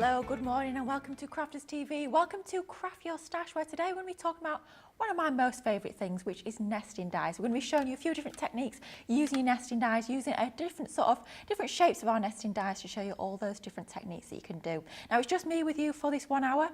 Hello, good morning and welcome to Crafters TV. Welcome to Craft Your Stash, where today we're going to be talking about one of my most favourite things, which is nesting dies. We're going to be showing you a few different techniques using your nesting dies, using a different shapes of our nesting dies to show you all those different techniques that you can do. Now, it's just me with you for this 1 hour,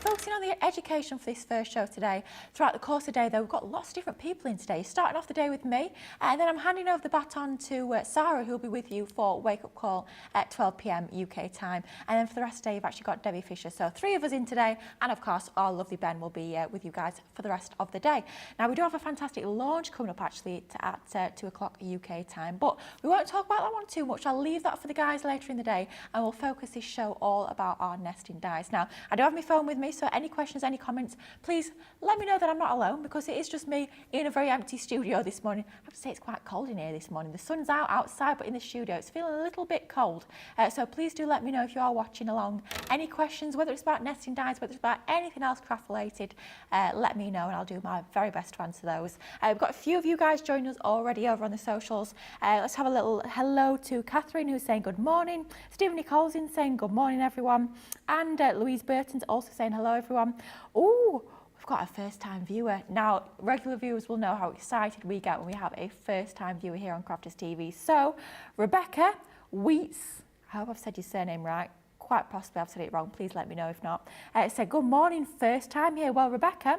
focusing on the education for this first show today. Throughout the course of the day, though, we've got lots of different people in today. Starting off the day with me, and then I'm handing over the baton to Sarah, who'll be with you for Wake Up Call at 12 p.m. UK time. And then for the rest of the day, you've actually got Debbie Fisher. So 3 of us in today, and of course, our lovely Ben will be with you guys for the rest of the day. Now, we do have a fantastic launch coming up actually at 2 o'clock UK time, but we won't talk about that one too much. I'll leave that for the guys later in the day, and we'll focus this show all about our nesting dies. Now, I do have my phone with me, so any questions, any comments, please let me know that I'm not alone, because it is just me in a very empty studio this morning. I have to say it's quite cold in here this morning. The sun's out outside, but in the studio it's feeling a little bit cold. So please do let me know if you are watching along. Any questions, whether it's about nesting dies, whether it's about anything else craft related, let me know and I'll do my very best to answer those. We've got a few of you guys joining us already over on the socials. Let's have a little hello to Catherine, who's saying good morning. Stephen Nichols in saying good morning, everyone. And Louise Burton's also saying hello, everyone. Oh, we've got a first-time viewer. Now, regular viewers will know how excited we get when we have a first-time viewer here on Crafters TV. So, Rebecca Wheats, I hope I've said your surname right. Quite possibly I've said it wrong. Please let me know if not. Said, good morning, first time here. Well, Rebecca,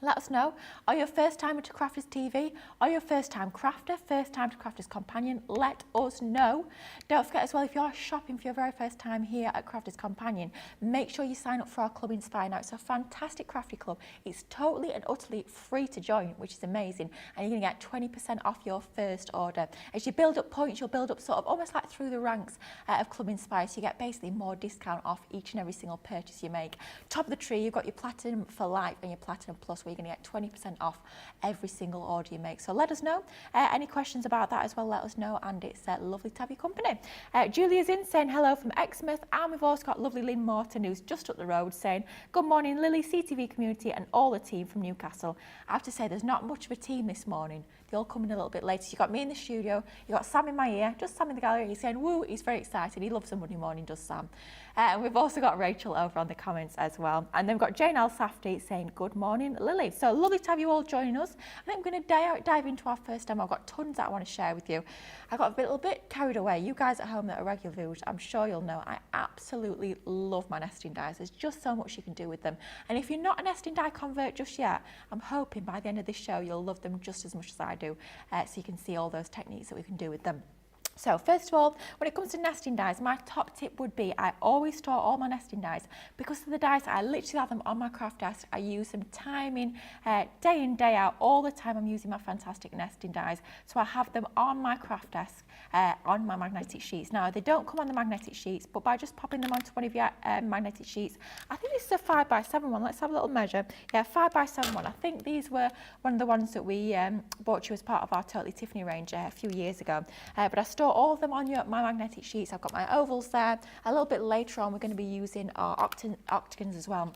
let us know. Are you a first timer to Crafters TV? Are you a first time crafter? First time to Crafters Companion? Let us know. Don't forget as well, if you're shopping for your very first time here at Crafters Companion, make sure you sign up for our Club Inspire. Now, it's a fantastic crafty club. It's totally and utterly free to join, which is amazing. And you're going to get 20% off your first order. As you build up points, you'll build up sort of almost like through the ranks of Club Inspire. So you get basically more discount off each and every single purchase you make. Top of the tree, you've got your Platinum for Life and your Platinum Plus, where you're going to get 20% off every single order you make. So let us know. Any questions about that as well, let us know. And it's lovely to have your company. Julia's in saying hello from Exmouth. And we've also got lovely Lynn Morton, who's just up the road, saying good morning, Lily, CTV community, and all the team from Newcastle. I have to say, there's not much of a team this morning. They all come in a little bit later. So you've got me in the studio, you've got Sam in my ear, just Sam in the gallery. He's saying, woo, he's very excited. He loves a Monday morning, does Sam. And we've also got Rachel over on the comments as well. And then we've got Jane L. Safdie saying, good morning, Lily. So lovely to have you all join us. I think we're going to dive into our first demo. I've got tons that I want to share with you. I got a little bit carried away. You guys at home that are regular viewers, I'm sure you'll know I absolutely love my nesting dies. There's just so much you can do with them. And if you're not a nesting die convert just yet, I'm hoping by the end of this show you'll love them just as much as I do, so you can see all those techniques that we can do with them. So first of all, when it comes to nesting dies, my top tip would be I always store all my nesting dies. Because of the dies, I literally have them on my craft desk. I use them time in, day in, day out. All the time I'm using my fantastic nesting dies. So I have them on my craft desk, on my magnetic sheets. Now, they don't come on the magnetic sheets, but by just popping them onto one of your magnetic sheets, I think this is a 5x7 one. Let's have a little measure. Yeah, 5x7 one. I think these were one of the ones that we bought you as part of our Totally Tiffany range a few years ago. But I store all of them on my magnetic sheets. I've got my ovals there. A little bit later on, we're going to be using our octagons as well.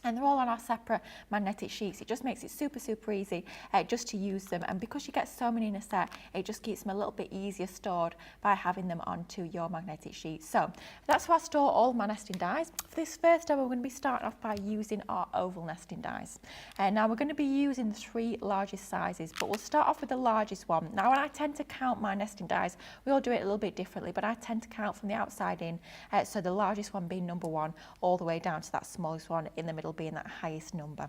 And they're all on our separate magnetic sheets. It just makes it super, super easy just to use them. And because you get so many in a set, it just keeps them a little bit easier stored by having them onto your magnetic sheets. So that's where I store all of my nesting dies. For this first demo, we're going to be starting off by using our oval nesting dies. Now we're going to be using the 3 largest sizes, but we'll start off with the largest one. Now, when I tend to count my nesting dies, we all do it a little bit differently, but I tend to count from the outside in. So the largest one being number 1, all the way down to that smallest one in the middle being that highest number.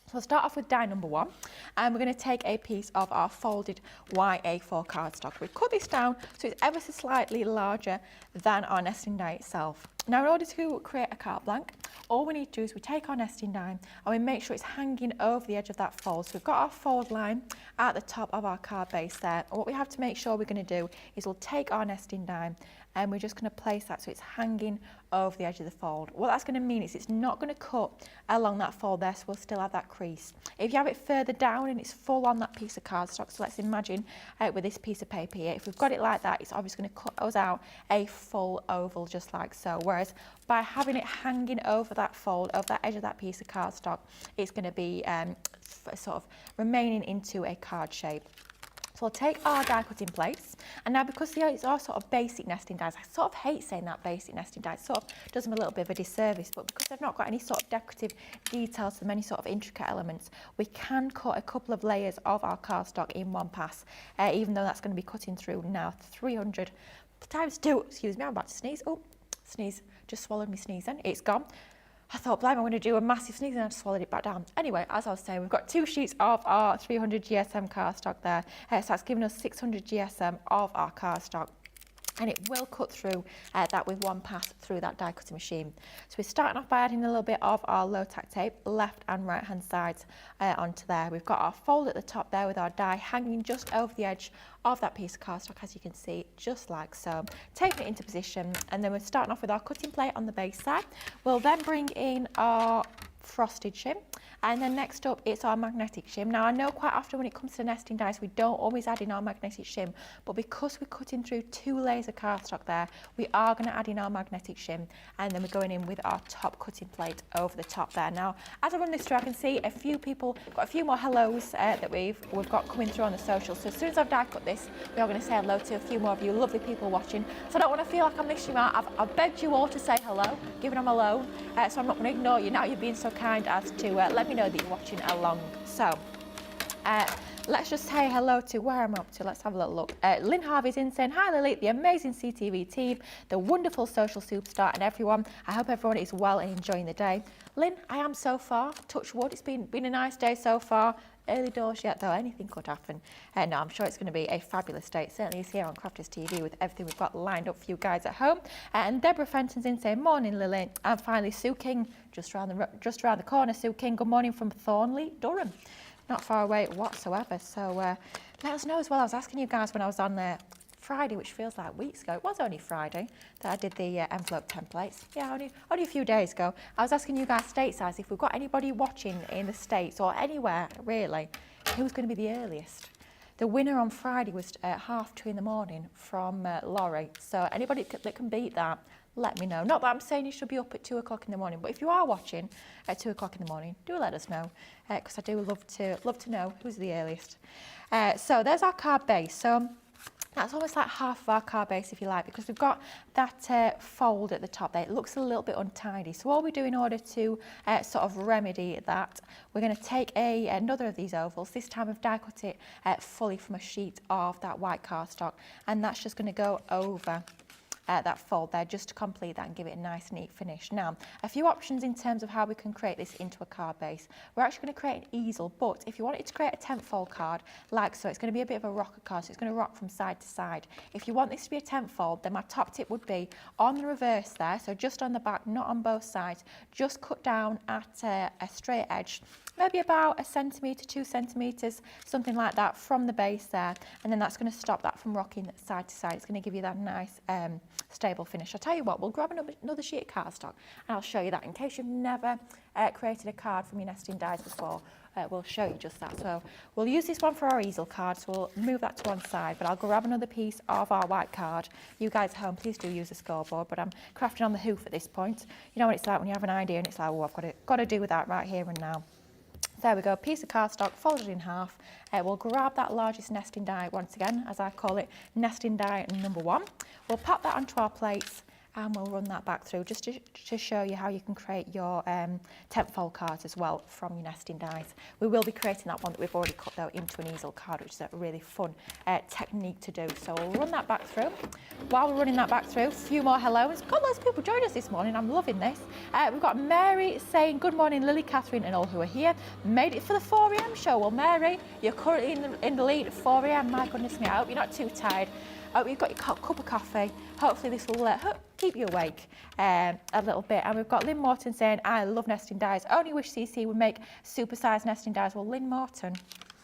So we'll start off with die number 1, and we're going to take a piece of our folded YA4 cardstock. We've cut this down so it's ever so slightly larger than our nesting die itself. Now, in order to create a carte blank, all we need to do is we take our nesting die and we make sure it's hanging over the edge of that fold. So we've got our fold line at the top of our card base there. And what we have to make sure we're going to do is we'll take our nesting die and we're just going to place that so it's hanging over the edge of the fold. What that's going to mean is it's not going to cut along that fold there, so we'll still have that crease. If you have it further down and it's full on that piece of cardstock, so let's imagine with this piece of paper here, if we've got it like that, it's obviously going to cut us out a full oval just like so. Whereas by having it hanging over that fold, over that edge of that piece of cardstock, it's going to be sort of remaining into a card shape. So we'll take our die cutting plates, and now because these are sort of basic nesting dies, I sort of hate saying that basic nesting dies, sort of does them a little bit of a disservice, but because they've not got any sort of decorative details to many sort of intricate elements, we can cut a couple of layers of our cardstock in one pass, even though that's going to be cutting through now 300 times 2, excuse me, I'm about to sneeze, oh, sneeze, just swallowed me sneezing, it's gone. I thought, blimey, I'm going to do a massive sneeze and I swallowed it back down. Anyway, as I was saying, we've got 2 sheets of our 300 GSM cardstock there. So that's giving us 600 GSM of our cardstock. And it will cut through that with one pass through that die cutting machine. So we're starting off by adding a little bit of our low tack tape, left and right hand sides onto there. We've got our fold at the top there with our die hanging just over the edge of that piece of cardstock, as you can see, just like so. Taking it into position, and then we're starting off with our cutting plate on the base side. We'll then bring in our frosted shim, and then next up it's our magnetic shim. Now I know quite often when it comes to nesting dies we don't always add in our magnetic shim, but because we're cutting through 2 layers of cardstock there, we are going to add in our magnetic shim, and then we're going in with our top cutting plate over the top there. Now as I run this through, I can see a few people got a few more hellos that we've got coming through on the socials, so as soon as I've die cut this, we are going to say hello to a few more of you lovely people watching, so I don't want to feel like I'm missing you out. I've begged you all to say hello, given I'm alone, so I'm not going to ignore you now. You're being so kind as to let me know that you're watching along. So let's just say hello to where I'm up to. Let's have a little look. Lynn Harvey's in saying, hi Lily, the amazing CTV team, the wonderful social superstar, and everyone. I hope everyone is well and enjoying the day. Lynn, I am so far. Touch wood, it's been a nice day so far. Early doors yet though, anything could happen. No, I'm sure it's going to be a fabulous day. It certainly is here on Crafters TV with everything we've got lined up for you guys at home. And Deborah Fenton's in saying, morning Lily, and finally Sue King, just around the corner. Sue King, good morning from Thornley, Durham. Not far away whatsoever. So let us know as well. I was asking you guys when I was on there Friday, which feels like weeks ago. It was only Friday that I did the envelope templates. Yeah, only a few days ago. I was asking you guys stateside if we've got anybody watching in the States or anywhere really, who's going to be the earliest. The winner on Friday was at 2:30 in the morning from Laurie. So anybody that can beat that, let me know. Not that I'm saying you should be up at 2 o'clock in the morning, but if you are watching at 2 o'clock in the morning, do let us know, because I do love to know who's the earliest. So there's our card base. So that's almost like half of our card base, if you like, because we've got that fold at the top there. It looks a little bit untidy. So what we do in order to sort of remedy that, we're going to take another of these ovals. This time we've die cut it fully from a sheet of that white cardstock, and that's just going to go over that fold there just to complete that and give it a nice neat finish. Now, a few options in terms of how we can create this into a card base. We're actually going to create an easel, but if you wanted to create a 10th fold card like so, it's going to be a bit of a rocker card, so it's going to rock from side to side. If you want this to be a 10th fold, then my top tip would be on the reverse there, so just on the back, not on both sides, just cut down at a straight edge, maybe about 1 centimetre, 2 centimetres, something like that from the base there, and then that's going to stop that from rocking side to side. It's going to give you that nice stable finish. I'll tell you what, we'll grab another sheet of cardstock and I'll show you that in case you've never created a card from your nesting dies before. We'll show you just that. So we'll use this one for our easel card, so we'll move that to one side, but I'll grab another piece of our white card. You guys at home, please do use a scoreboard, but I'm crafting on the hoof at this point. You know what it's like when you have an idea and it's like, oh, I've got to do with that right here and now. There we go, piece of cardstock folded in half. We'll grab that largest nesting die once again, as I call it, nesting die number 1. We'll pop that onto our plates and we'll run that back through just to show you how you can create your 10th fold cards as well from your nesting dies. We will be creating that one that we've already cut though into an easel card, which is a really fun technique to do. So we'll run that back through. While we're running that back through, a few more hellos. Got loads of people joining us this morning. I'm loving this. We've got Mary saying, good morning Lily, Catherine and all who are here. Made it for the 4 a.m. show. Well Mary, you're currently in the lead at 4 a.m. My goodness me, I hope you're not too tired. I hope you've got your cup of coffee. Hopefully this will keep you awake a little bit. And we've got Lynn Morton saying, I love nesting dies. Only wish CC would make super-sized nesting dies. Well, Lynn Morton,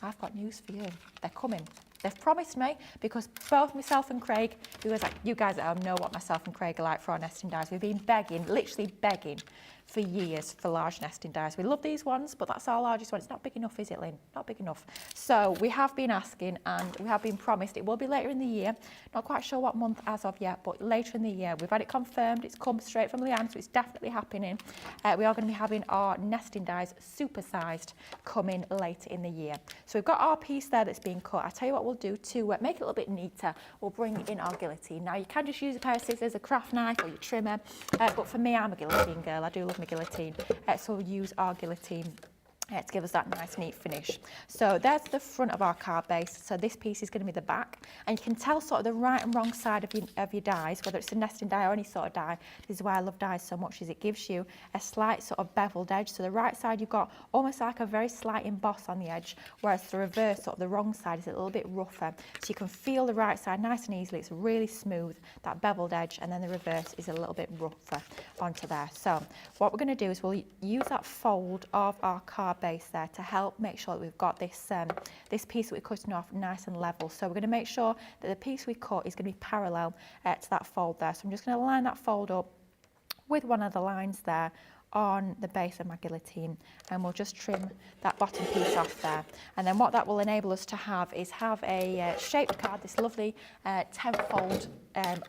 I've got news for you. They're coming. They've promised me, because both myself and Craig, because you guys at home know what myself and Craig are like for our nesting dies. We've been begging, literally begging, for years for large nesting dies. We love these ones, but that's our largest one. It's not big enough, is it, Lynn? Not big enough. So we have been asking, and we have been promised it will be later in the year. Not quite sure what month as of yet, but later in the year. We've had it confirmed. It's come straight from Leanne, so it's definitely happening. We are going to be having our nesting dies supersized coming later in the year. So we've got our piece there that's being cut. I'll tell you what we'll do to make it a little bit neater. We'll bring in our guillotine. Now you can just use a pair of scissors, a craft knife or your trimmer, but for me I'm a guillotine girl. I do love my guillotine, so we'll use our guillotine to give us that nice neat finish. So there's the front of our card base. So this piece is going to be the back, and you can tell sort of the right and wrong side of your dies, whether it's a nesting die or any sort of die. This is why I love dies so much, is it gives you a slight sort of beveled edge. So the right side you've got almost like a very slight emboss on the edge, whereas the reverse, sort of the wrong side, is a little bit rougher. So you can feel the right side nice and easily. It's really smooth, that beveled edge, and then the reverse is a little bit rougher onto there. So what we're going to do is we'll use that fold of our card base there to help make sure that we've got this this piece that we're cutting off nice and level. So we're going to make sure that the piece we cut is going to be parallel to that fold there. So I'm just going to line that fold up with one of the lines there on the base of my guillotine, and we'll just trim that bottom piece off there. And then what that will enable us to have is have a shaped card, this lovely 10-fold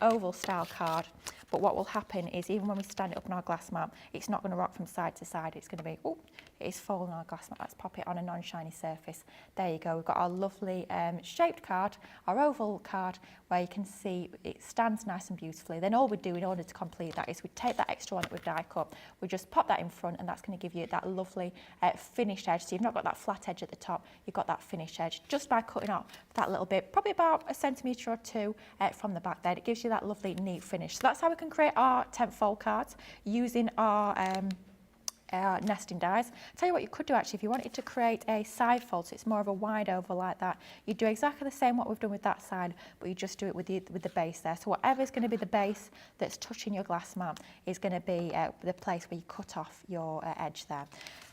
oval style card. But what will happen is even when we stand it up on our glass mat, it's not going to rock from side to side. It's going to be, oh, it is falling on our glass mat. Let's pop it on a non-shiny surface. There you go. We've got our lovely shaped card, our oval card, where you can see it stands nice and beautifully. Then all we do in order to complete that is we take that extra one that we've die cut, we just pop that in front, and that's going to give you that lovely finished edge. So you've not got that flat edge at the top, you've got that finished edge just by cutting off that little bit, probably about a centimetre or two from the back there. It gives you that lovely neat finish. So that's how we can create our 10-fold cards using our nesting dies. Tell you what you could do actually, if you wanted to create a side fold, so it's more of a wide oval like that, you do exactly the same what we've done with that side, but you just do it with the base there. So whatever's going to be the base that's touching your glass mat is going to be the place where you cut off your edge there.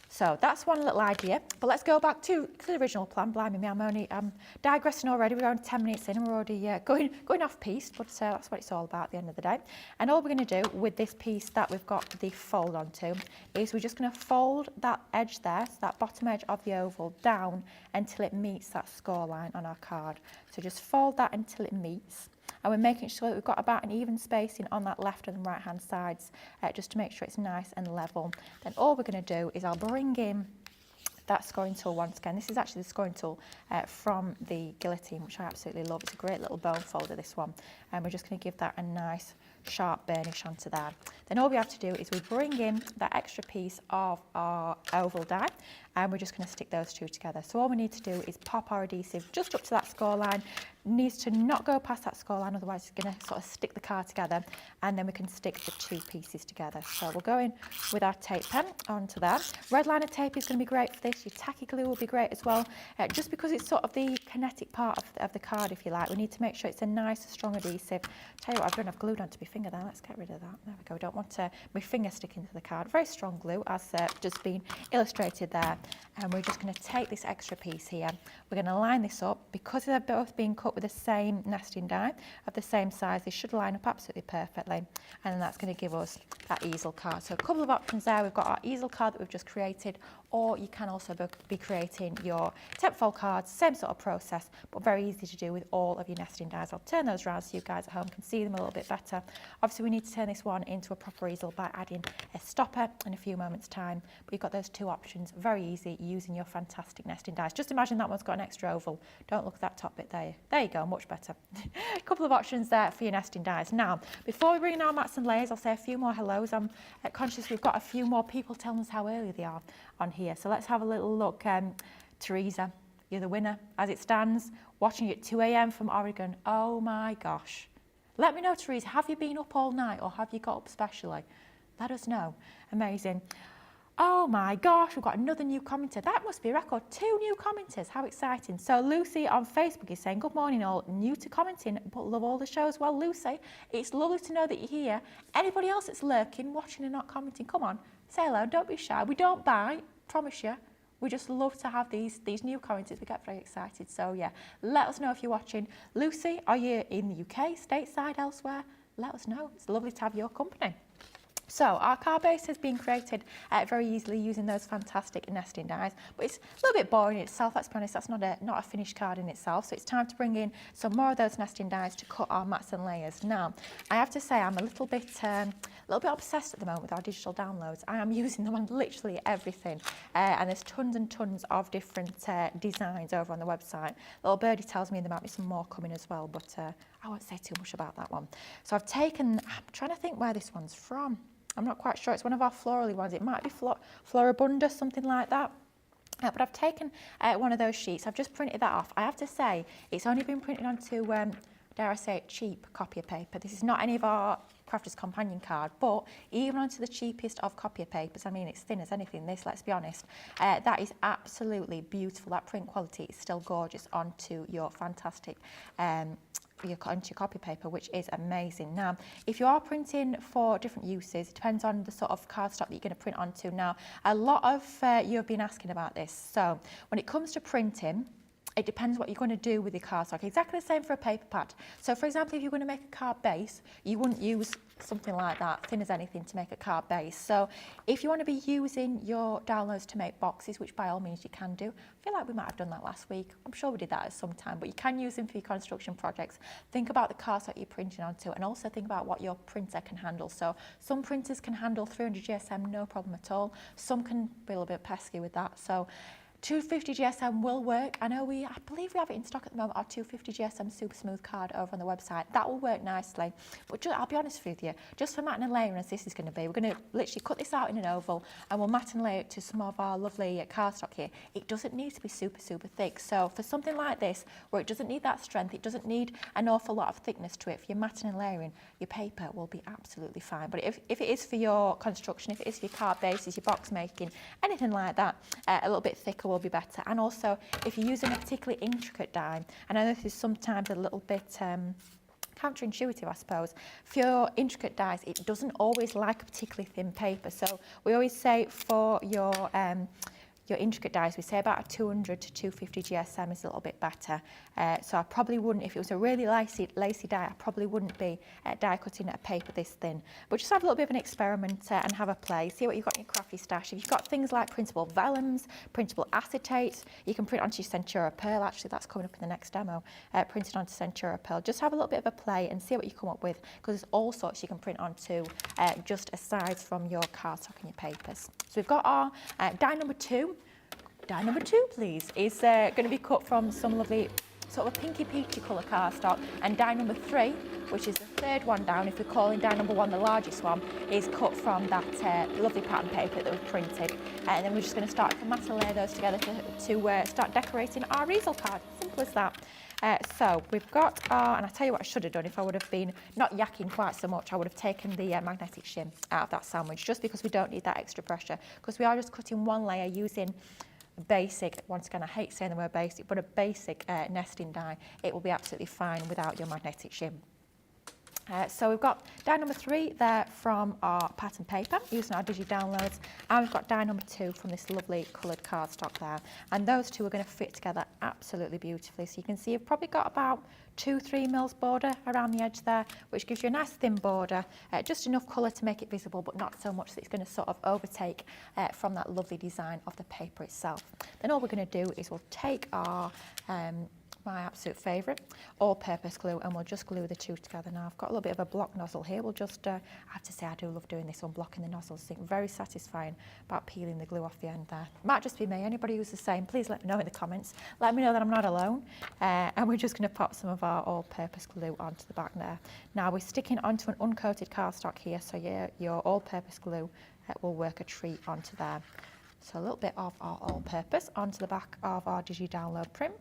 So that's one little idea, but let's go back to the original plan. Blimey me, I'm digressing already. We're only 10 minutes in and we're already going off piece, but that's what it's all about at the end of the day. And all we're going to do with this piece that we've got the fold onto is we're just going to fold that edge there, so that bottom edge of the oval, down until it meets that score line on our card. So just fold that until it meets. And we're making sure that we've got about an even spacing on that left and right hand sides, just to make sure it's nice and level. Then all we're going to do is I'll bring in that scoring tool once again. This is actually the scoring tool from the guillotine, which I absolutely love. It's a great little bone folder, this one. And we're just going to give that a nice sharp burnish onto there. Then all we have to do is we bring in that extra piece of our oval die, and we're just going to stick those two together. So all we need to do is pop our adhesive just up to that score line. Needs to not go past that score line, otherwise it's going to sort of stick the card together, and then we can stick the two pieces together. So we'll go in with our tape pen onto that. Red liner tape is going to be great for this. Your tacky glue will be great as well, just because it's sort of the kinetic part of the card, if you like. We need to make sure it's a nice strong adhesive. Tell you what, I've glued onto my finger there. Let's get rid of that. There we go. We don't want my finger sticking to the card. Very strong glue, as just been illustrated there. And we're just going to take this extra piece here. We're going to line this up. Because they're both being cut with the same nesting die of the same size, they should line up absolutely perfectly. And then that's going to give us that easel card. So a couple of options there. We've got our easel card that we've just created, or you can also be creating your 10-fold cards, same sort of process, but very easy to do with all of your nesting dies. I'll turn those around so you guys at home can see them a little bit better. Obviously we need to turn this one into a proper easel by adding a stopper in a few moments time, but you've got those two options, very easy, using your fantastic nesting dies. Just imagine that one's got an extra oval. Don't look at that top bit there. There you go, much better. A couple of options there for your nesting dies. Now, before we bring in our mats and layers, I'll say a few more hellos. I'm conscious we've got a few more people telling us how early they are on here. So let's have a little look. Teresa, you're the winner as it stands, watching you at 2 a.m. from Oregon. Oh my gosh. Let me know, Teresa, have you been up all night or have you got up specially? Let us know. Amazing. Oh my gosh, we've got another new commenter. That must be a record. 2 new commenters. How exciting. So Lucy on Facebook is saying, good morning all, new to commenting, but love all the shows. Well, Lucy, it's lovely to know that you're here. Anybody else that's lurking, watching and not commenting, come on, say hello, don't be shy. We don't bite, promise you. We just love to have these new commenters. We get very excited. So yeah, let us know if you're watching. Lucy, are you in the UK, stateside, elsewhere? Let us know. It's lovely to have your company. So our card base has been created very easily using those fantastic nesting dies, but it's a little bit boring in itself, let's be honest, that's not a finished card in itself, so it's time to bring in some more of those nesting dies to cut our mats and layers. Now, I have to say I'm a little bit obsessed at the moment with our digital downloads. I am using them on literally everything, and there's tons and tons of different designs over on the website. Little birdie tells me there might be some more coming as well, but I won't say too much about that one. So I'm trying to think where this one's from. I'm not quite sure. It's one of our florally ones. It might be Floribunda, something like that. But I've taken one of those sheets. I've just printed that off. I have to say, it's only been printed onto, dare I say it, cheap copier paper. This is not any of our Crafter's Companion card, but even onto the cheapest of copier papers, I mean, it's thin as anything, this, let's be honest, that is absolutely beautiful. That print quality is still gorgeous onto your fantastic onto your copy paper, which is amazing. Now, if you are printing for different uses, it depends on the sort of cardstock that you're going to print onto. Now, a lot of you have been asking about this. So when it comes to printing, it depends what you're going to do with your cardstock. Exactly the same for a paper pad. So for example, if you're going to make a card base, you wouldn't use something like that, thin as anything, to make a card base. So if you want to be using your downloads to make boxes, which by all means you can do, I feel like we might have done that last week. I'm sure we did that at some time, but you can use them for your construction projects. Think about the cardstock you're printing onto, and also think about what your printer can handle. So some printers can handle 300 GSM, no problem at all. Some can be a little bit pesky with that. So 250 GSM will work. I believe we have it in stock at the moment, our 250 GSM Super Smooth card over on the website. That will work nicely. But I'll be honest with you, just for matting and layering as this is going to be, we're going to literally cut this out in an oval and we'll mat and layer it to some of our lovely cardstock here. It doesn't need to be super, super thick. So for something like this, where it doesn't need that strength, it doesn't need an awful lot of thickness to it, for your matting and layering, your paper will be absolutely fine. But if it is for your construction, if it is for your card bases, your box making, anything like that, a little bit thicker will be better. And also, if you're using a particularly intricate die, and I know this is sometimes a little bit counterintuitive, I suppose, for your intricate dies, it doesn't always like a particularly thin paper. So we always say for your intricate dies, we say about a 200 to 250 GSM is a little bit better. So I probably wouldn't, if it was a really lacy die, I probably wouldn't be die cutting a paper this thin. But just have a little bit of an experiment and have a play. See what you've got in your crafty stash. If you've got things like printable vellums, printable acetates, you can print onto your Centura Pearl. Actually, that's coming up in the next demo. Printed onto Centura Pearl. Just have a little bit of a play and see what you come up with, because there's all sorts you can print onto just aside from your cardstock and your papers. So we've got our die number 2. Die number 2, please, is going to be cut from some lovely sort of a pinky peachy colour cardstock, and die number 3, which is the third one down, if we're calling die number 1 the largest one, is cut from that lovely pattern paper that we've printed. And then we're just going to start to mat and layer those together to start decorating our easel card. Simple as that. So we've got our, and I tell you what I should have done if I would have been not yakking quite so much, I would have taken the magnetic shim out of that sandwich, just because we don't need that extra pressure, because we are just cutting one layer using basic, once again I hate saying the word basic, but a basic nesting die. It will be absolutely fine without your magnetic shim. So we've got die number 3 there from our pattern paper using our digi downloads, and we've got die number 2 from this lovely coloured cardstock there, and those two are going to fit together absolutely beautifully. So you can see you've probably got about 2-3 mils border around the edge there, which gives you a nice thin border, just enough colour to make it visible, but not so much that it's going to sort of overtake from that lovely design of the paper itself. Then all we're going to do is we'll take our my absolute favourite, all-purpose glue, and we'll just glue the two together. Now I've got a little bit of a block nozzle here. We'll just, I have to say I do love doing this, unblocking the nozzles. I think very satisfying about peeling the glue off the end there. Might just be me. Anybody who's the same, please let me know in the comments. Let me know that I'm not alone. And we're just going to pop some of our all-purpose glue onto the back there. Now we're sticking onto an uncoated cardstock here, so your all-purpose glue will work a treat onto there. So a little bit of our all-purpose onto the back of our digi download print.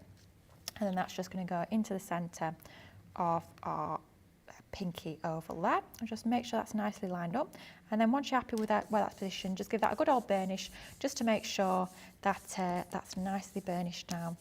And then that's just going to go into the centre of our pinky oval there. And just make sure that's nicely lined up. And then once you're happy with that, where that's positioned, just give that a good old burnish, just to make sure that that's nicely burnished down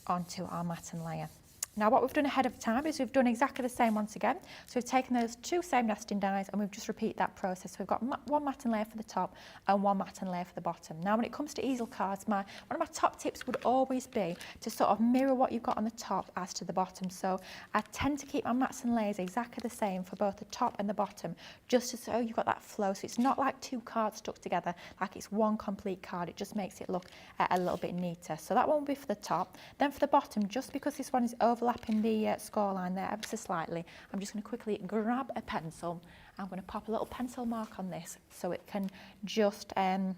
onto our mat and layer. Now what we've done ahead of time is we've done exactly the same once again. So we've taken those 2 same nesting dies and we've just repeated that process. So we've got one matting layer for the top and one matting layer for the bottom. Now when it comes to easel cards, one of my top tips would always be to sort of mirror what you've got on the top as to the bottom. So I tend to keep my mats and layers exactly the same for both the top and the bottom, just so you've got that flow. So it's not like 2 cards stuck together, like it's one complete card. It just makes it look a little bit neater. So that one will be for the top. Then for the bottom, just because this one is overlapping the score line there ever so slightly, I'm just going to quickly grab a pencil. I'm going to pop a little pencil mark on this so it can just, that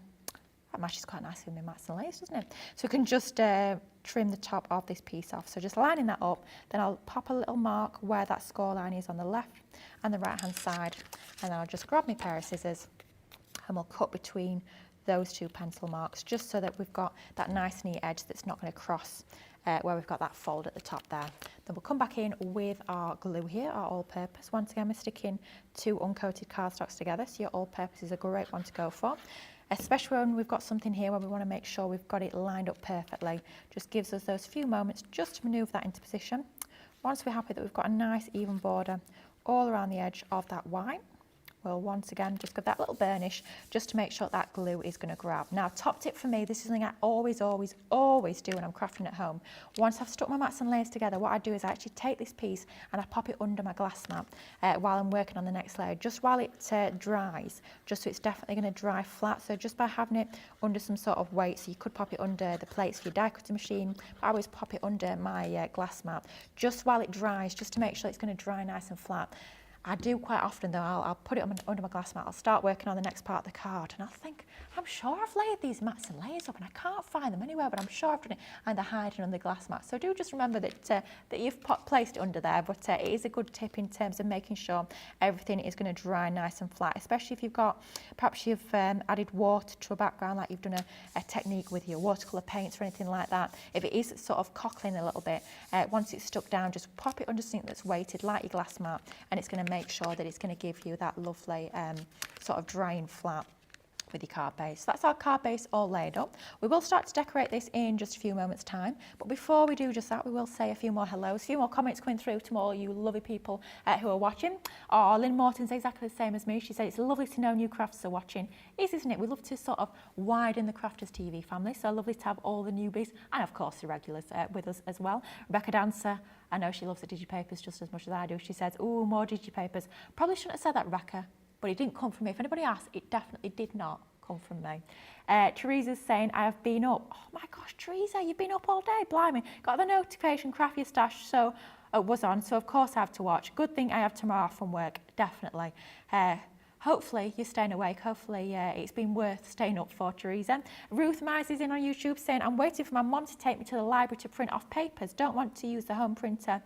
matches quite nicely with my mats and layers, doesn't it? So it can just trim the top of this piece off. So just lining that up, then I'll pop a little mark where that score line is on the left and the right hand side, and then I'll just grab my pair of scissors and we'll cut between those 2 pencil marks, just so that we've got that nice neat edge that's not going to cross where we've got that fold at the top there. Then we'll come back in with our glue here, our all-purpose. Once again, we're sticking 2 uncoated cardstocks together, so your all-purpose is a great one to go for, especially when we've got something here where we want to make sure we've got it lined up perfectly. Just gives us those few moments just to manoeuvre that into position. Once we're happy that we've got a nice even border all around the edge of that white, we'll once again just give that little burnish just to make sure that glue is going to grab. Now, top tip for me, this is something I always do when I'm crafting at home. Once I've stuck my mats and layers together, what I do is I actually take this piece and I pop it under my glass mat while I'm working on the next layer, just while it dries, just so it's definitely going to dry flat. So just by having it under some sort of weight, so you could pop it under the plates for your die cutting machine, but I always pop it under my glass mat, just while it dries, just to make sure it's going to dry nice and flat. I do quite often though, I'll put it under my glass mat, I'll start working on the next part of the card and I'll think, I'm sure I've laid these mats and layers up and I can't find them anywhere, but I'm sure I've done it, and they're hiding under the glass mat. So do just remember that you've placed it under there, but it is a good tip in terms of making sure everything is going to dry nice and flat, especially if perhaps you've added water to a background, like you've done a technique with your watercolour paints or anything like that. If it is sort of cockling a little bit, once it's stuck down, just pop it under something that's weighted like your glass mat, and it's going to make sure that it's going to give you that lovely sort of drying flat with your card base. So that's our card base all laid up. We will start to decorate this in just a few moments time, but before we do just that, we will say a few more hellos, a few more comments coming through to all you lovely people who are watching. Oh, Lynn Morton's exactly the same as me. She said it's lovely to know new crafters are watching. Isn't it? We love to sort of widen the Crafters TV family, so lovely to have all the newbies and of course the regulars with us as well. Rebecca Dancer, I know she loves the digipapers just as much as I do. She says, ooh, more digipapers. Probably shouldn't have said that, Rebecca, but it didn't come from me. If anybody asks, it definitely did not come from me. Teresa's saying, I have been up. Oh my gosh, Teresa, you've been up all day, blimey. Got the notification, Craft Your Stash, so was on, so of course I have to watch. Good thing I have tomorrow off from work, definitely. Hopefully you're staying awake. Hopefully it's been worth staying up for, Teresa. Ruth Mize is in on YouTube saying, I'm waiting for my mum to take me to the library to print off papers. Don't want to use the home printer,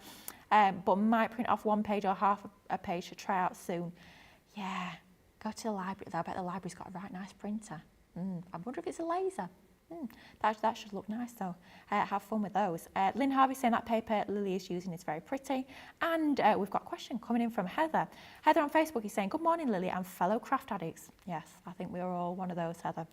but might print off 1 page or half a page to try out soon. Yeah, go to the library. I bet the library's got a right nice printer. I wonder if it's a laser. That should look nice though. Have fun with those. Lynn Harvey saying that paper Lily is using is very pretty. And we've got a question coming in from Heather. Heather on Facebook is saying, good morning Lily and fellow craft addicts. Yes, I think we are all one of those, Heather.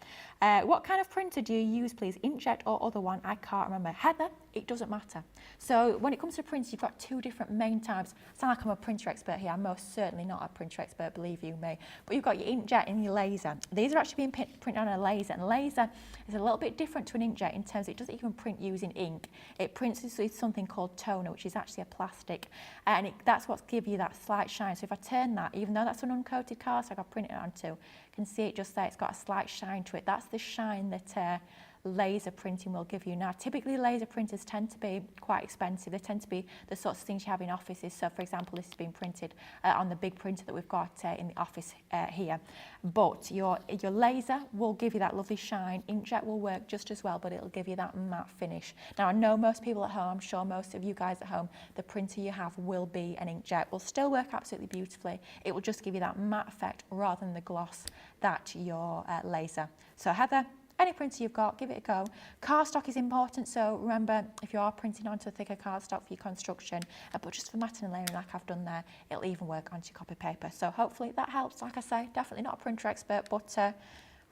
What kind of printer do you use please? Inkjet or other one? I can't remember. Heather, it doesn't matter. So when it comes to prints, you've got 2 different main types. I sound like I'm a printer expert here. I'm most certainly not a printer expert, believe you me. But you've got your inkjet and your laser. These are actually being printed on a laser, and laser is a little bit different to an inkjet in terms of it doesn't even print using ink. It prints with something called toner, which is actually a plastic, and that's what's give you that slight shine. So if I turn that, even though that's an uncoated cardstock I've printed it onto, you can see it just there, it's got a slight shine to it. That's the shine that laser printing will give you. Now, typically laser printers tend to be quite expensive. They tend to be the sorts of things you have in offices. So, for example, this has been printed on the big printer that we've got in the office here. But your laser will give you that lovely shine. Inkjet will work just as well, but it'll give you that matte finish. Now, I know most people at home, I'm sure most of you guys at home, the printer you have will be an inkjet. Will still work absolutely beautifully. It will just give you that matte effect rather than the gloss that your laser. So, Heather, any printer you've got, give it a go. Cardstock is important, so remember, if you are printing onto a thicker cardstock for your construction, but just for matting and layering like I've done there, it'll even work onto your copy paper. So hopefully that helps. Like I say, definitely not a printer expert, but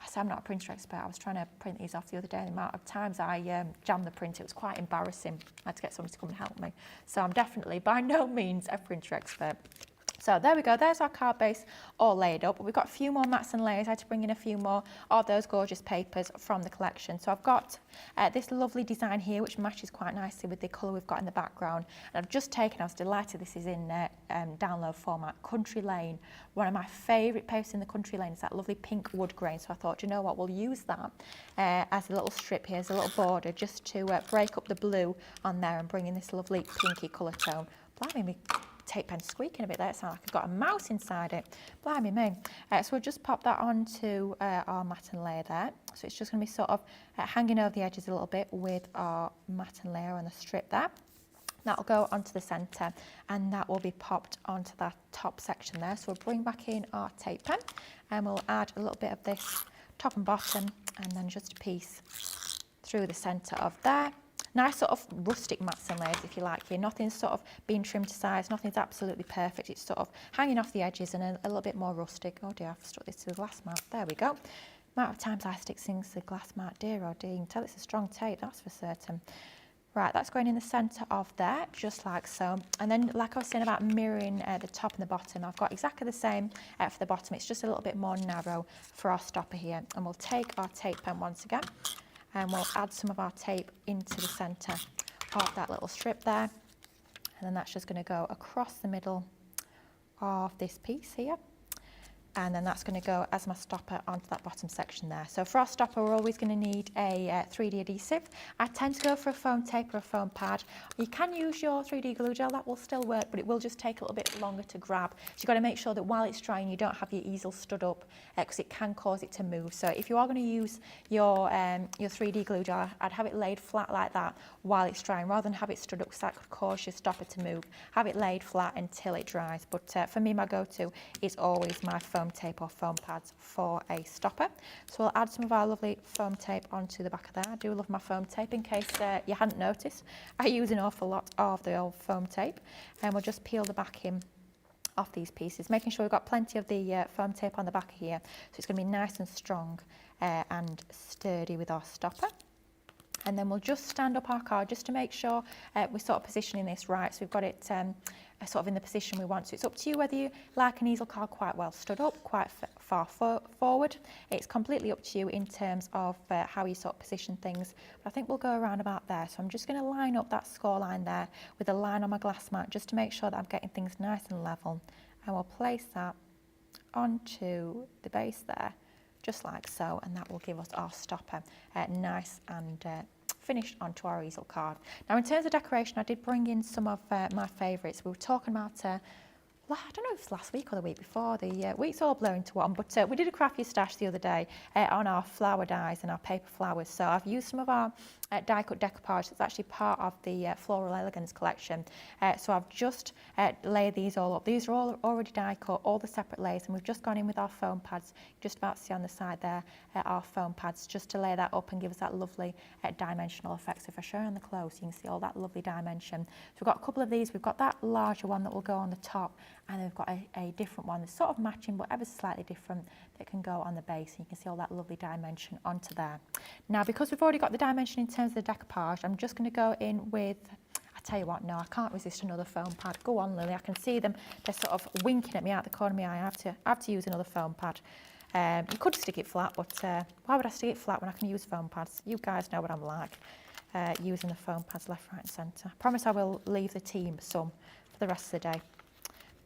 I say I'm not a printer expert. I was trying to print these off the other day. The amount of times I jammed the printer, it was quite embarrassing. I had to get somebody to come and help me. So I'm definitely by no means a printer expert. So there we go, there's our card base all laid up. We've got a few more mats and layers. I had to bring in a few more of those gorgeous papers from the collection. So I've got this lovely design here, which matches quite nicely with the colour we've got in the background. And I've just taken, I was delighted this is in download format, Country Lane. One of my favourite papers in the Country Lane is that lovely pink wood grain. So I thought, you know what, we'll use that as a little strip here, as a little border, just to break up the blue on there and bring in this lovely pinky colour tone. Blimey, me tape pen squeaking a bit there. It sounds like I've got a mouse inside it. Blimey me. So we'll just pop that onto our mat and layer there. So it's just going to be sort of hanging over the edges a little bit with our mat and layer on the strip there. That'll go onto the centre and that will be popped onto that top section there. So we'll bring back in our tape pen and we'll add a little bit of this top and bottom and then just a piece through the centre of there. Nice sort of rustic mats and layers, if you like here. Nothing's sort of being trimmed to size, nothing's absolutely perfect. It's sort of hanging off the edges and a little bit more rustic. Oh dear, I've stuck this to the glass mat. There we go. Amount of times I stick things to the glass mat, dear oh dear. You can tell it's a strong tape, that's for certain. Right, that's going in the centre of there, just like so. And then, like I was saying about mirroring the top and the bottom, I've got exactly the same for the bottom. It's just a little bit more narrow for our stopper here. And we'll take our tape pen once again. And we'll add some of our tape into the centre of that little strip there. And then that's just going to go across the middle of this piece here. And then that's going to go as my stopper onto that bottom section there. So for our stopper, we're always going to need a 3D adhesive. I tend to go for a foam tape or a foam pad. You can use your 3D glue gel, that will still work, but it will just take a little bit longer to grab. So you've got to make sure that while it's drying, you don't have your easel stood up because it can cause it to move. So if you are going to use your 3D glue gel, I'd have it laid flat like that while it's drying, rather than have it stood up because that could cause your stopper to move. Have it laid flat until it dries. But for me, my go-to is always my foam tape or foam pads for a stopper. So we'll add some of our lovely foam tape onto the back of there. I do love my foam tape, in case you hadn't noticed. I use an awful lot of the old foam tape, and we'll just peel the backing off these pieces, making sure we've got plenty of the foam tape on the back here, so it's going to be nice and strong and sturdy with our stopper. And then we'll just stand up our card just to make sure we're sort of positioning this right, so we've got it sort of in the position we want. So it's up to you whether you like an easel card quite well stood up, quite far forward. It's completely up to you in terms of how you sort of position things. But I think we'll go around about there. So I'm just going to line up that score line there with a line on my glass mat just to make sure that I'm getting things nice and level. And we'll place that onto the base there, just like so, and that will give us our stopper nice and finished onto our easel card. Now in terms of decoration, I did bring in some of my favourites. We were talking about, well, I don't know if it's last week or the week before, the week's all blurring to one, but we did a Craft Your Stash the other day on our flower dies and our paper flowers. So I've used some of our die cut decoupage. It's actually part of the Floral Elegance collection. So I've just laid these all up. These are all already die cut, all the separate layers, and we've just gone in with our foam pads. Just about to see on the side there, our foam pads, just to lay that up and give us that lovely dimensional effect. So if I show you on the close, you can see all that lovely dimension. So we've got a couple of these. We've got that larger one that will go on the top, and then we've got a different one that's sort of matching but ever so slightly different that can go on the base. And you can see all that lovely dimension onto there. Now, because we've already got the dimension in terms of the decoupage, I'm just going to go in with, I tell you what, no, I can't resist another foam pad. Go on, Lily, I can see them. They're sort of winking at me out the corner of my eye. I have to use another foam pad. You could stick it flat, but why would I stick it flat when I can use foam pads? You guys know what I'm like, using the foam pads left, right and centre. I promise I will leave the team some for the rest of the day.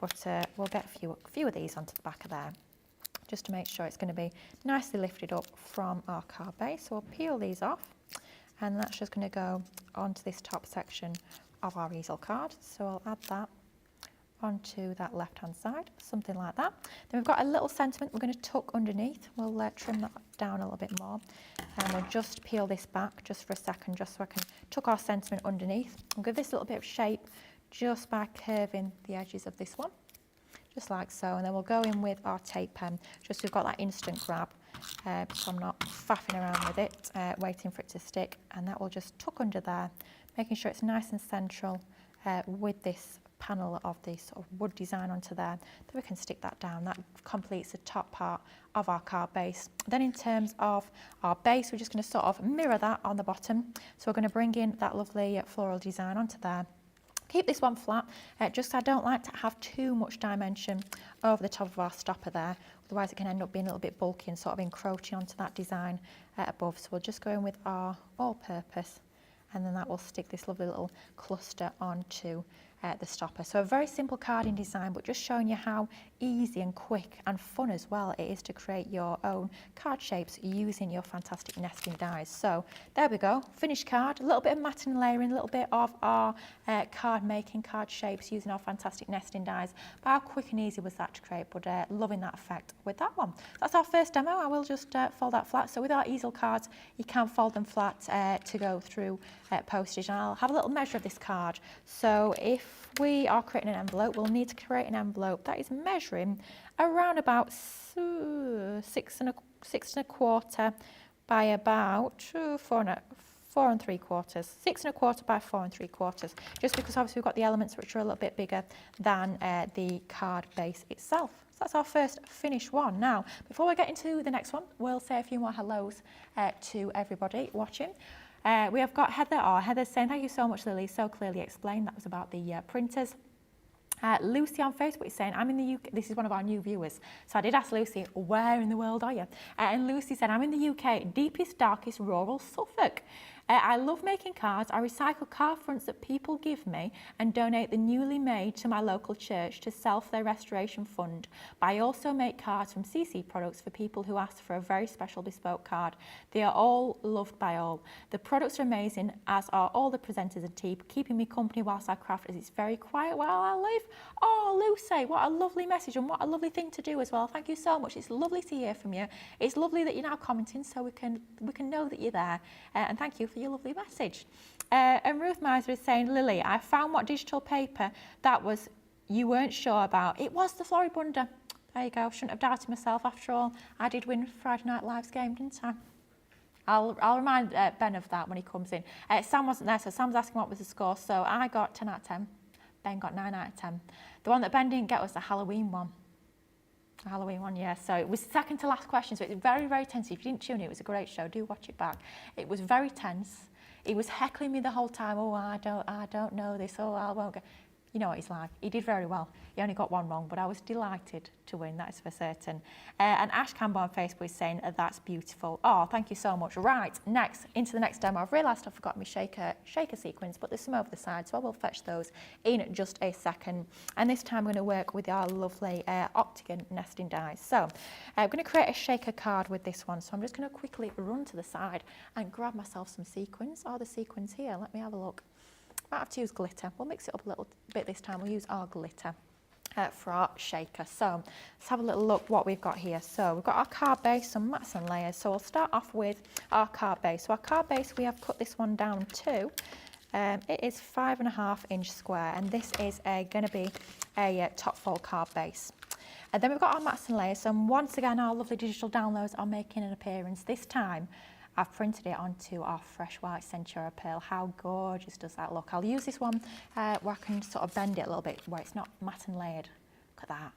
But we'll get a few of these onto the back of there, just to make sure it's going to be nicely lifted up from our card base. So we'll peel these off, and that's just going to go onto this top section of our easel card. So I'll add that onto that left hand side, something like that. Then we've got a little sentiment we're going to tuck underneath. We'll trim that down a little bit more, and we'll just peel this back just for a second, just so I can tuck our sentiment underneath. We'll give this a little bit of shape just by curving the edges of this one, just like so. And then we'll go in with our tape pen, just so we've got that instant grab, so I'm not faffing around with it, waiting for it to stick. And that will just tuck under there, making sure it's nice and central with this panel of the sort of wood design onto there. Then we can stick that down. That completes the top part of our card base. Then in terms of our base, we're just going to sort of mirror that on the bottom. So we're going to bring in that lovely floral design onto there. Keep this one flat, just I don't like to have too much dimension over the top of our stopper there, otherwise it can end up being a little bit bulky and sort of encroaching onto that design above. So we'll just go in with our all-purpose, and then that will stick this lovely little cluster onto the stopper. So a very simple carding design, but just showing you how easy and quick and fun as well it is to create your own card shapes using your fantastic nesting dies. So there we go, finished card, a little bit of matting and layering, a little bit of our card making, card shapes using our fantastic nesting dies. But how quick and easy was that to create? But loving that effect with that one. That's our first demo. I will just fold that flat. So with our easel cards, you can fold them flat to go through postage. And I'll have a little measure of this card. So if we are creating an envelope, we'll need to create an envelope that is measuring around about 6.25 by about 4.75. 6.25 by 4.75, just because obviously we've got the elements which are a little bit bigger than the card base itself. So that's our first finished one. Now, before we get into the next one, we'll say a few more hellos to everybody watching. We have got Heather. Heather's saying, thank you so much, Lily, so clearly explained. That was about the printers. Lucy on Facebook is saying, I'm in the UK. This is one of our new viewers. So I did ask Lucy, where in the world are you? And Lucy said, I'm in the UK, deepest, darkest, rural Suffolk. I love making cards. I recycle card fronts that people give me and donate the newly made to my local church to sell for their restoration fund. But I also make cards from CC products for people who ask for a very special bespoke card. They are all loved by all. The products are amazing, as are all the presenters and team, keeping me company whilst I craft, as it's very quiet while I live. Oh, Lucy, what a lovely message and what a lovely thing to do as well. Thank you so much. It's lovely to hear from you. It's lovely that you're now commenting, so we can know that you're there. And thank you for your lovely message. And Ruth Miser is saying, Lily, I found what digital paper that was you weren't sure about. It was the Floribunda. There you go. Shouldn't have doubted myself after all. I did win Friday Night Live's game, didn't I? I'll remind Ben of that when he comes in. Sam wasn't there, so Sam's asking what was the score. So I got 10 out of 10. Ben got 9 out of 10. The one that Ben didn't get was the Halloween one. The Halloween one, yeah. So it was second to last question, so it was very, very tense. If you didn't tune in, it was a great show. Do watch it back. It was very tense. He was heckling me the whole time. Oh, I don't know this. Oh, I won't go. You know what he's like. He did very well. He only got one wrong, but I was delighted to win, that is for certain. And Ash Campbell on Facebook is saying, that's beautiful. Oh, thank you so much. Right, next, into the next demo. I've realised I've forgotten my shaker sequins, but there's some over the side, so I will fetch those in just a second. And this time we're going to work with our lovely Octagon nesting dies. So I'm going to create a shaker card with this one. So I'm just going to quickly run to the side and grab myself some sequins. Are the sequins here? Let me have a look. Might have to use glitter. We'll mix it up a little bit this time. We'll use our glitter for our shaker. So let's have a little look what we've got here. So we've got our card base, some mats and layers. So we'll start off with our card base. So our card base, we have cut this one down to, it is 5.5 inch square, and this is going to be a top fold card base. And then we've got our mats and layers. So once again, our lovely digital downloads are making an appearance. This time, I've printed it onto our fresh white Centura pearl. How gorgeous does that look? I'll use this one where I can sort of bend it a little bit where it's not matte and layered. Look at that.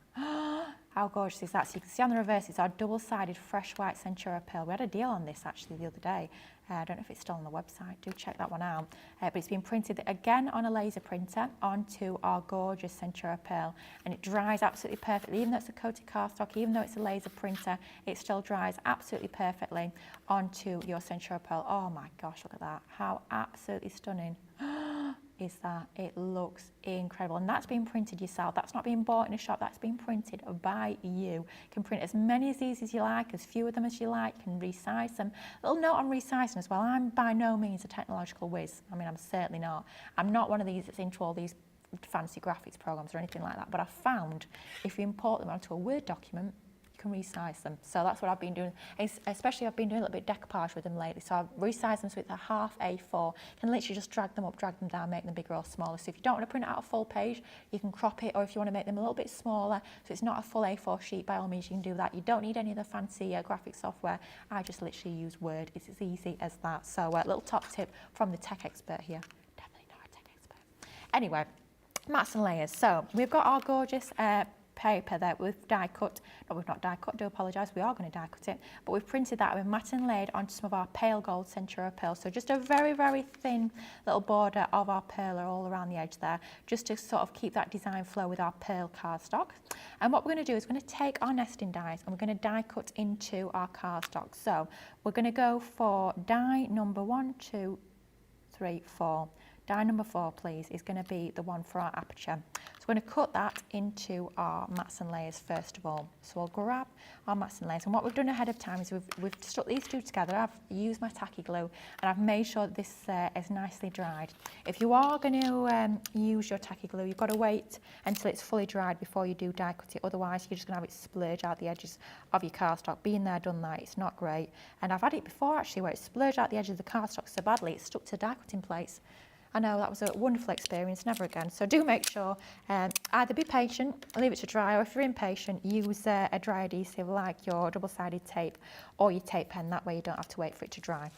How gorgeous is that? So you can see on the reverse, it's our double-sided fresh white Centura pearl. We had a deal on this actually the other day. I don't know if it's still on the website. Do check that one out. But it's been printed again on a laser printer onto our gorgeous Centura pearl, and it dries absolutely perfectly. Even though it's a coated cardstock, even though it's a laser printer, it still dries absolutely perfectly onto your Centura pearl. Oh my gosh, look at that. How absolutely stunning is that? It looks incredible. And that's been printed yourself. That's not being bought in a shop. That's been printed by you. You can print as many of these as you like, as few of them as you like, and resize them. A little note on resizing as well. I'm by no means a technological whiz. I mean, I'm certainly not. I'm not one of these that's into all these fancy graphics programs or anything like that. But I've found if you import them onto a Word document, can resize them. So that's what I've been doing, especially I've been doing a little bit of decoupage with them lately. So I've resized them so it's a half A4. Can literally just drag them up, drag them down, make them bigger or smaller. So if you don't want to print out a full page, you can crop it, or if you want to make them a little bit smaller so it's not a full A4 sheet, by all means you can do that. You don't need any of the fancy graphic software. I just literally use Word. It's as easy as that. So a little top tip from the tech expert here. Definitely not a tech expert. Anyway, mats and layers. So we've got our gorgeous paper that we've die cut. No, we've not die cut, do apologise, we are going to die cut it, but we've printed that, we've mat and laid onto some of our pale gold Centura pearl. So just a very, very thin little border of our pearl all around the edge there, just to sort of keep that design flow with our pearl cardstock. And what we're going to do is we're going to take our nesting dies and we're going to die cut into our cardstock. So we're going to go for die number 1, 2, 3, 4. Die number 4, please, is going to be the one for our aperture. So we're going to cut that into our mats and layers first of all. So we'll grab our mats and layers, and what we've done ahead of time is we've stuck these two together. I've used my tacky glue and I've made sure that this is nicely dried. If you are going to use your tacky glue, you've got to wait until it's fully dried before you do die cut it. Otherwise, you're just going to have it splurge out the edges of your cardstock. Being there, done that, it's not great. And I've had it before actually where it splurged out the edges of the cardstock so badly it stuck to the die cutting place. I know that was a wonderful experience, never again. So do make sure, either be patient, leave it to dry, or if you're impatient, use a dry adhesive like your double-sided tape or your tape pen. That way you don't have to wait for it to dry.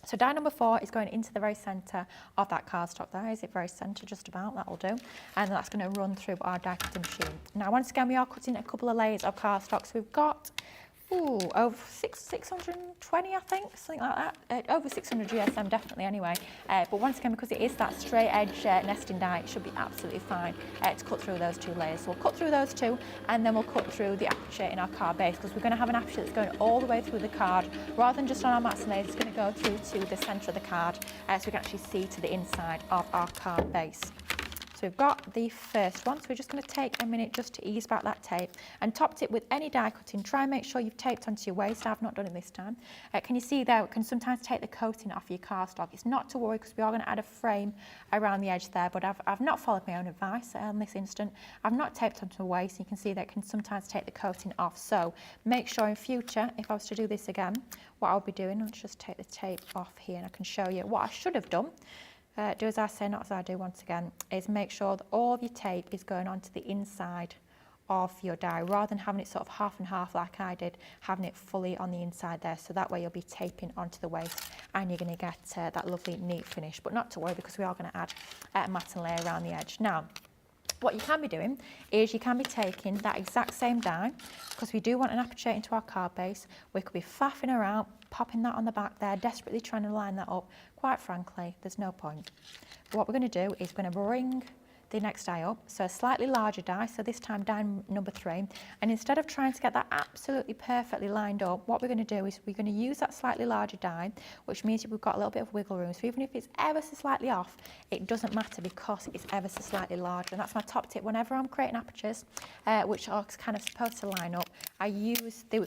So die number 4 is going into the very centre of that cardstock there. Is it very centre? Just about, that'll do. And that's going to run through our die cutting machine. Now once again we are cutting a couple of layers of cardstock. So we've got over 620, I think, something like that. Over 600 GSM definitely anyway. But once again, because it is that straight edge nesting die, it should be absolutely fine to cut through those 2 layers. So we'll cut through those 2 and then we'll cut through the aperture in our card base, because we're going to have an aperture that's going all the way through the card. Rather than just on our mats and layers, it's going to go through to the centre of the card so we can actually see to the inside of our card base. So we've got the first one, so we're just going to take a minute just to ease back that tape and topped it with any die cutting. Try and make sure you've taped onto your waist. I've not done it this time. Can you see there, it can sometimes take the coating off your cardstock. It's not to worry because we are going to add a frame around the edge there, but I've not followed my own advice on this instant. I've not taped onto the waist. You can see that it can sometimes take the coating off. So make sure in future, if I was to do this again, what I'll be doing, I'll just take the tape off here and I can show you what I should have done. Do as I say, not as I do once again, is make sure that all of your tape is going onto the inside of your die, rather than having it sort of half and half like I did, having it fully on the inside there. So that way you'll be taping onto the waist and you're going to get that lovely neat finish. But not to worry, because we are going to add a mat and layer around the edge. Now, what you can be doing is you can be taking that exact same die, because we do want an aperture into our card base. We could be faffing around, popping that on the back there, desperately trying to line that up. Quite frankly, there's no point. But what we're going to do is we're going to bring the next die up, so a slightly larger die, so this time die number 3, and instead of trying to get that absolutely perfectly lined up, what we're going to do is we're going to use that slightly larger die, which means we've got a little bit of wiggle room. So even if it's ever so slightly off, it doesn't matter because it's ever so slightly larger. And that's my top tip whenever I'm creating apertures, which are kind of supposed to line up. I use the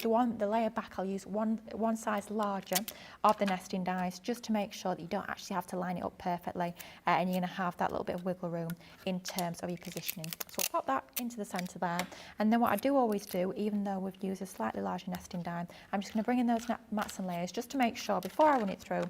layer back, I'll use one size larger of the nesting dies, just to make sure that you don't actually have to line it up perfectly, and you're going to have that little bit of wiggle room in terms of your positioning. So I'll pop that into the centre there, and then what I do always do, even though we've used a slightly larger nesting die, I'm just going to bring in those mats and layers just to make sure before I run it through,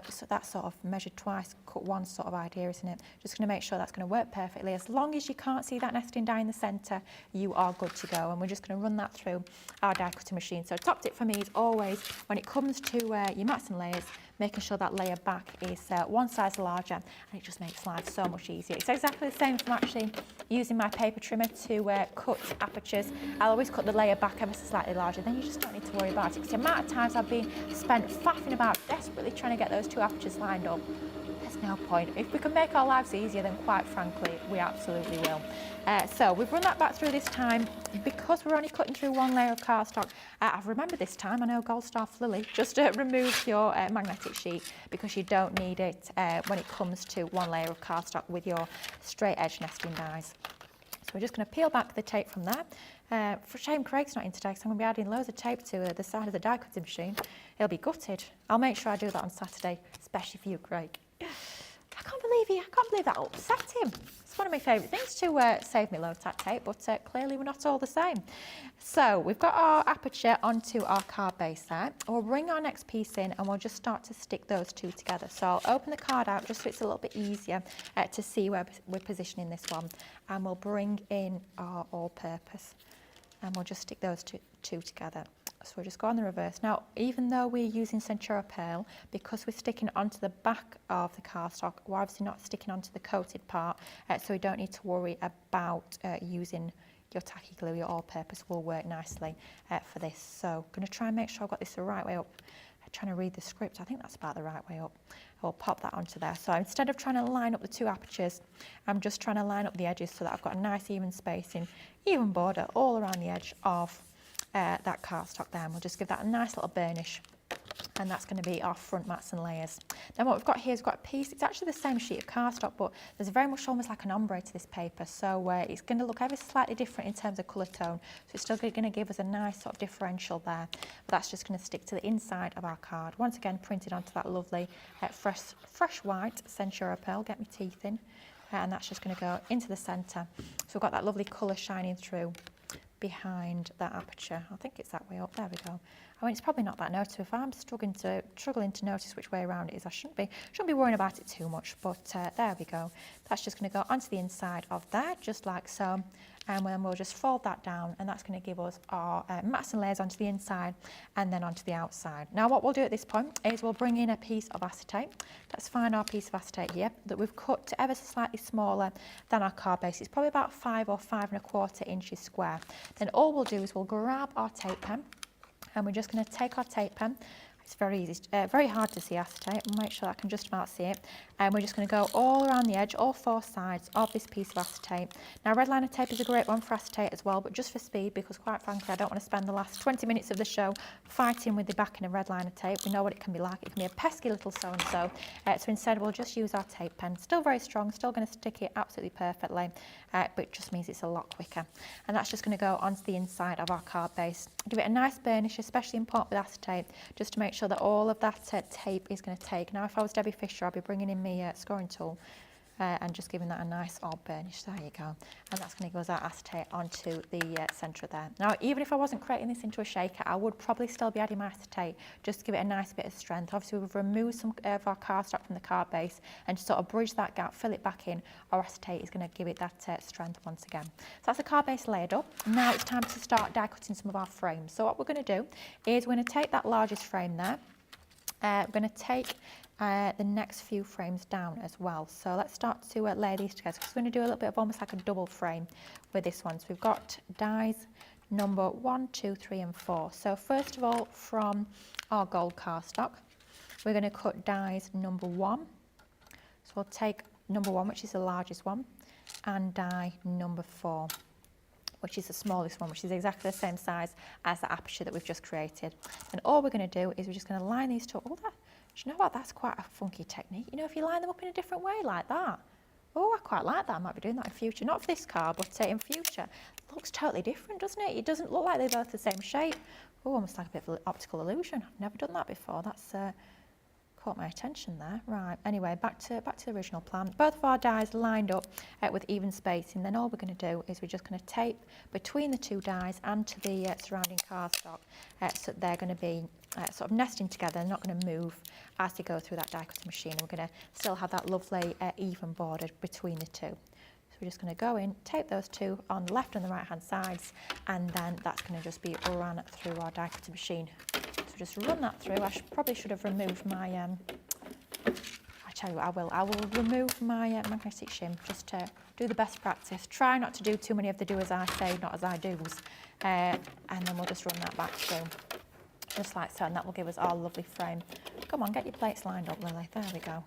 so that sort of measured twice, cut once sort of idea, isn't it? Just going to make sure that's going to work perfectly. As long as you can't see that nesting die in the centre, you are good to go, and we're just going to run that through our die cutting machine. So top tip for me is always, when it comes to your mats and layers, making sure that layer back is one size larger, and it just makes life so much easier. It's exactly the same from actually using my paper trimmer to cut apertures. I'll always cut the layer back ever so slightly larger, then you just don't need to worry about it, because the amount of times I've been spent faffing about desperately trying to get those 2 apertures lined up, there's no point. If we can make our lives easier, then quite frankly we absolutely will. So we've run that back through this time. Because we're only cutting through 1 layer of cardstock, I've remembered this time, I know Gold Star Lilly, just remove your magnetic sheet, because you don't need it when it comes to 1 layer of cardstock with your straight edge nesting dies. So we're just going to peel back the tape from there. For shame Craig's not in today, because I'm going to be adding loads of tape to the side of the die cutting machine. He'll be gutted. I'll make sure I do that on Saturday, especially for you, Craig. I can't believe that upset him. It's one of my favourite things to save me loads of tape, but clearly we're not all the same. So we've got our aperture onto our card base there. We'll bring our next piece in and we'll just start to stick those 2 together. So I'll open the card out just so it's a little bit easier to see where we're positioning this one. And we'll bring in our all-purpose, and we'll just stick those two together. So we'll just go on the reverse. Now, even though we're using Centura Pearl, because we're sticking onto the back of the cardstock, we're obviously not sticking onto the coated part, so we don't need to worry about using your tacky glue. Your all-purpose will work nicely for this. So I'm going to try and make sure I've got this the right way up. I'm trying to read the script. I think that's about the right way up. I'll pop that onto there. So instead of trying to line up the two apertures, I'm just trying to line up the edges so that I've got a nice even spacing, even border all around the edge of that cardstock there. And we'll just give that a nice little burnish. And that's going to be our front mats and layers. Then what we've got here is we've got a piece, it's actually the same sheet of cardstock, but there's very much almost like an ombre to this paper. So it's going to look ever slightly different in terms of colour tone. So it's still going to give us a nice sort of differential there. But that's just going to stick to the inside of our card. Once again, printed onto that lovely fresh white Centura Pearl. Get my teeth in. And that's just going to go into the centre. So we've got that lovely colour shining through behind that aperture. I think it's that way up. There we go. I mean, it's probably not that noticeable. If I'm struggling to notice which way around it is, I shouldn't be worrying about it too much. But there we go. That's just going to go onto the inside of there, just like so. And then we'll just fold that down, and that's going to give us our mats and layers onto the inside and then onto the outside. Now, what we'll do at this point is we'll bring in a piece of acetate. Let's find our piece of acetate here that we've cut to ever so slightly smaller than our card base. It's probably about 5 or 5 1/4 inches square. Then all we'll do is we'll grab our tape pen, and we're just going to take our tape pen. It's very easy, very hard to see acetate. We'll make sure I can just about see it. And we're just going to go all around the edge, all 4 sides of this piece of acetate. Now, red liner tape is a great one for acetate as well, but just for speed, because quite frankly, I don't want to spend the last 20 minutes of the show fighting with the backing of red liner tape. We know what it can be like. It can be a pesky little so-and-so. So instead, we'll just use our tape pen. Still very strong, still going to stick it absolutely perfectly, but it just means it's a lot quicker. And that's just going to go onto the inside of our card base. Give it a nice burnish, especially important with acetate, just to make sure that all of that tape is going to take. Now, if I was Debbie Fisher, I'd be bringing in my scoring tool and just giving that a nice old burnish. There you go. And that's going to give us our acetate onto the centre there. Now, even if I wasn't creating this into a shaker, I would probably still be adding my acetate just to give it a nice bit of strength. Obviously, we've removed some of our cardstock from the card base, and to sort of bridge that gap, fill it back in, our acetate is going to give it that strength once again. So that's the card base layered up. Now it's time to start die cutting some of our frames. So what we're going to do is we're going to take that largest frame there. We're going to take the next few frames down as well. So let's start to layer these together, because we're going to do a little bit of almost like a double frame with this one. So we've got dies number 1, 2, 3 and 4. So first of all, from our gold cardstock, we're going to cut dies number 1. So we'll take number 1, which is the largest one, and die number 4, which is the smallest one, which is exactly the same size as the aperture that we've just created. And all we're going to do is we're just going to line these two. Oh, do you know what? That's quite a funky technique. You know, if you line them up in a different way like that. Oh, I quite like that. I might be doing that in future. Not for this card, but in future. It looks totally different, doesn't it? It doesn't look like they're both the same shape. Oh, almost like a bit of an optical illusion. I've never done that before. That's caught my attention there. Right, anyway, back to the original plan. Both of our dies lined up with even spacing. Then all we're going to do is we're just going to tape between the two dies and to the surrounding cardstock, so they're going to be sort of nesting together. They're not going to move as they go through that die cutting machine. We're going to still have that lovely even border between the two. So we're just going to go in, tape those two on the left and the right hand sides, and then that's going to just be run through our die cutting machine. So just run that through. I probably should have removed my, I tell you what, I will remove my magnetic shim just to do the best practice. Try not to do too many of the do as I say, not as I do's. And then we'll just run that back through, just like so, and that will give us our lovely frame. Come on, get your plates lined up, Lily. There we go.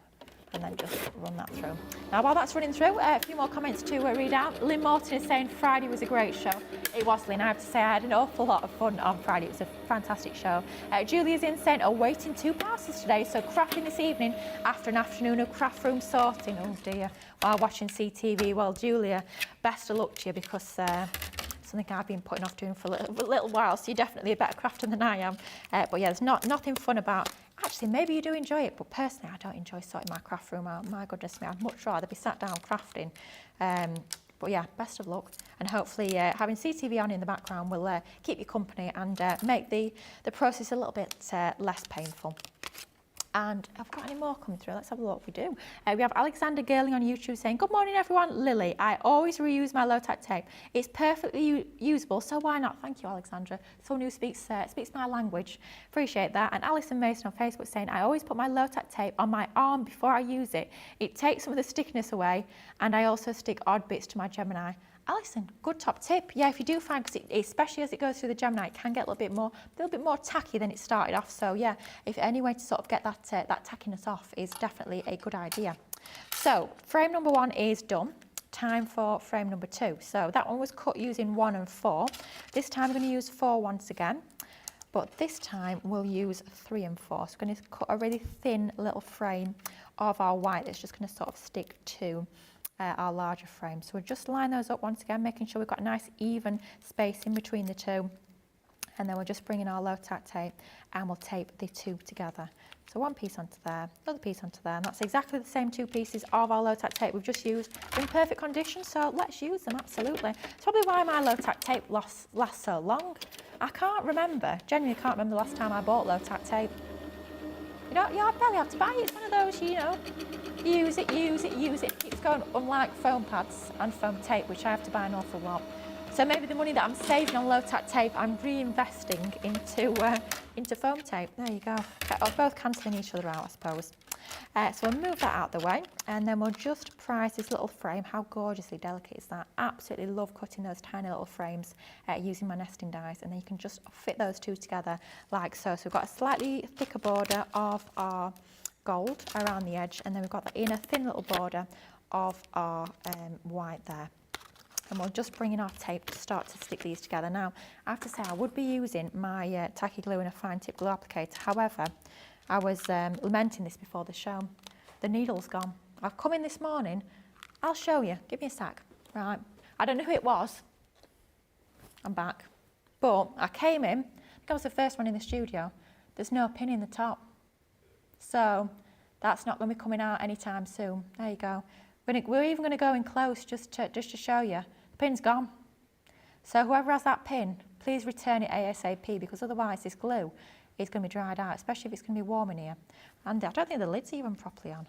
And then just run that through. Now, while that's running through, a few more comments to read out. Lynn Morton is saying Friday was a great show. It was, Lynn. I have to say I had an awful lot of fun on Friday. It was a fantastic show. Julia's in saying awaiting 2 parcels today, so crafting this evening after an afternoon of craft room sorting. Oh dear. While watching CTV. Well, Julia, best of luck to you, because something I've been putting off doing for a little while, so you're definitely a better crafter than I am. But yeah, there's nothing fun about. Actually, maybe you do enjoy it, but personally, I don't enjoy sorting my craft room out. My goodness me, I'd much rather be sat down crafting. But yeah, best of luck. And hopefully having CTV on in the background will keep you company and make the process a little bit less painful. And have we got any more coming through? Let's have a look. We do. We have Alexander Girling on YouTube saying, good morning everyone. Lily, I always reuse my low tack tape. It's perfectly usable, so why not? Thank you, Alexandra. Someone who speaks my language. Appreciate that. And Alison Mason on Facebook saying, I always put my low tack tape on my arm before I use it. It takes some of the stickiness away, and I also stick odd bits to my Gemini. Alison, good top tip. Yeah, if you do find, because especially as it goes through the Gemini, it can get a little bit more tacky than it started off. So yeah, if any way to sort of get that tackiness off is definitely a good idea. So frame number 1 is done. Time for frame number 2. So that one was cut using 1 and 4. This time we're going to use 4 once again, but this time we'll use 3 and 4. So we're going to cut a really thin little frame of our white that's just going to sort of stick to our larger frame. So we'll just line those up once again, making sure we've got a nice even space in between the two. And then we'll just bring in our low tack tape and we'll tape the two together. So one piece onto there, another piece onto there, and that's exactly the same 2 pieces of our low tack tape we've just used. They're in perfect condition, so let's use them, absolutely. It's probably why my low tack tape lasts so long. I can't remember, genuinely can't remember the last time I bought low tack tape. You know, I barely have to buy it. It's one of those, you know, use it. It keeps going, unlike foam pads and foam tape, which I have to buy an awful lot. So maybe the money that I'm saving on low tack tape, I'm reinvesting into foam tape. There you go. Both cancelling each other out, I suppose. So we'll move that out of the way, and then we'll just prize this little frame. How gorgeously delicate is that? Absolutely love cutting those tiny little frames using my nesting dies, and then you can just fit those two together like so. So we've got a slightly thicker border of our gold around the edge, and then we've got the inner thin little border of our white there. And we'll just bring in our tape to start to stick these together. Now, I have to say I would be using my tacky glue and a fine tip glue applicator. However, I was lamenting this before the show. The needle's gone. I've come in this morning. I'll show you. Give me a sec. Right. I don't know who it was. I'm back. But I came in. I think I was the first one in the studio. There's no pin in the top. So that's not going to be coming out anytime soon. There you go. We're even going to go in close just to show you. The pin's gone. So whoever has that pin, please return it ASAP, because otherwise this glue is going to be dried out, especially if it's going to be warm in here. And I don't think the lid's even properly on.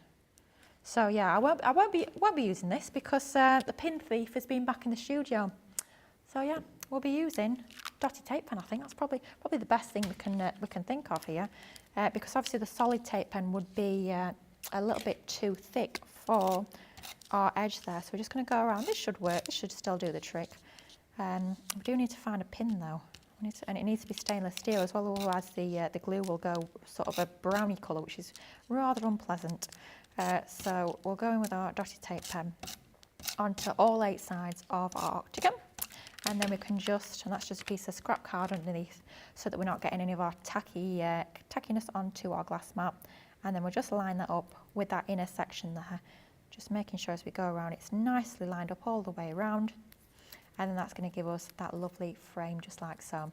So yeah, I won't be using this because the pin thief has been back in the studio. So yeah, we'll be using dotted tape pen. I think that's probably the best thing we can think of here, because obviously the solid tape pen would be a little bit too thick for our edge there. So we're just going to go around. This should work. This should still do the trick. We do need to find a pin though. And it needs to be stainless steel as well, otherwise the glue will go sort of a brownie colour, which is rather unpleasant. So we'll go in with our dotted tape pen onto all 8 sides of our octagon, and then we can just, and that's just a piece of scrap card underneath, so that we're not getting any of our tackiness onto our glass mat. And then we'll just line that up with that inner section there, just making sure as we go around it's nicely lined up all the way around. And then that's going to give us that lovely frame just like so.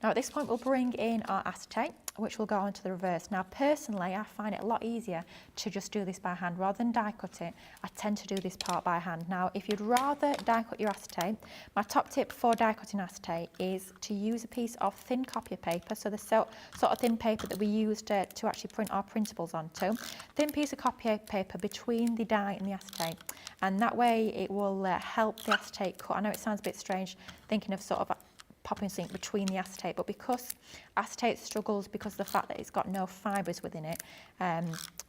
Now at this point we'll bring in our acetate, which will go onto the reverse. Now personally I find it a lot easier to just do this by hand rather than die cut it. I tend to do this part by hand. Now if you'd rather die cut your acetate, my top tip for die cutting acetate is to use a piece of thin copy paper, so the sort of thin paper that we used to actually print our printables onto. Thin piece of copy paper between the die and the acetate, and that way it will help the acetate cut. I know it sounds a bit strange thinking of sort of popping something between the acetate, but because acetate struggles because of the fact that it's got no fibres within it,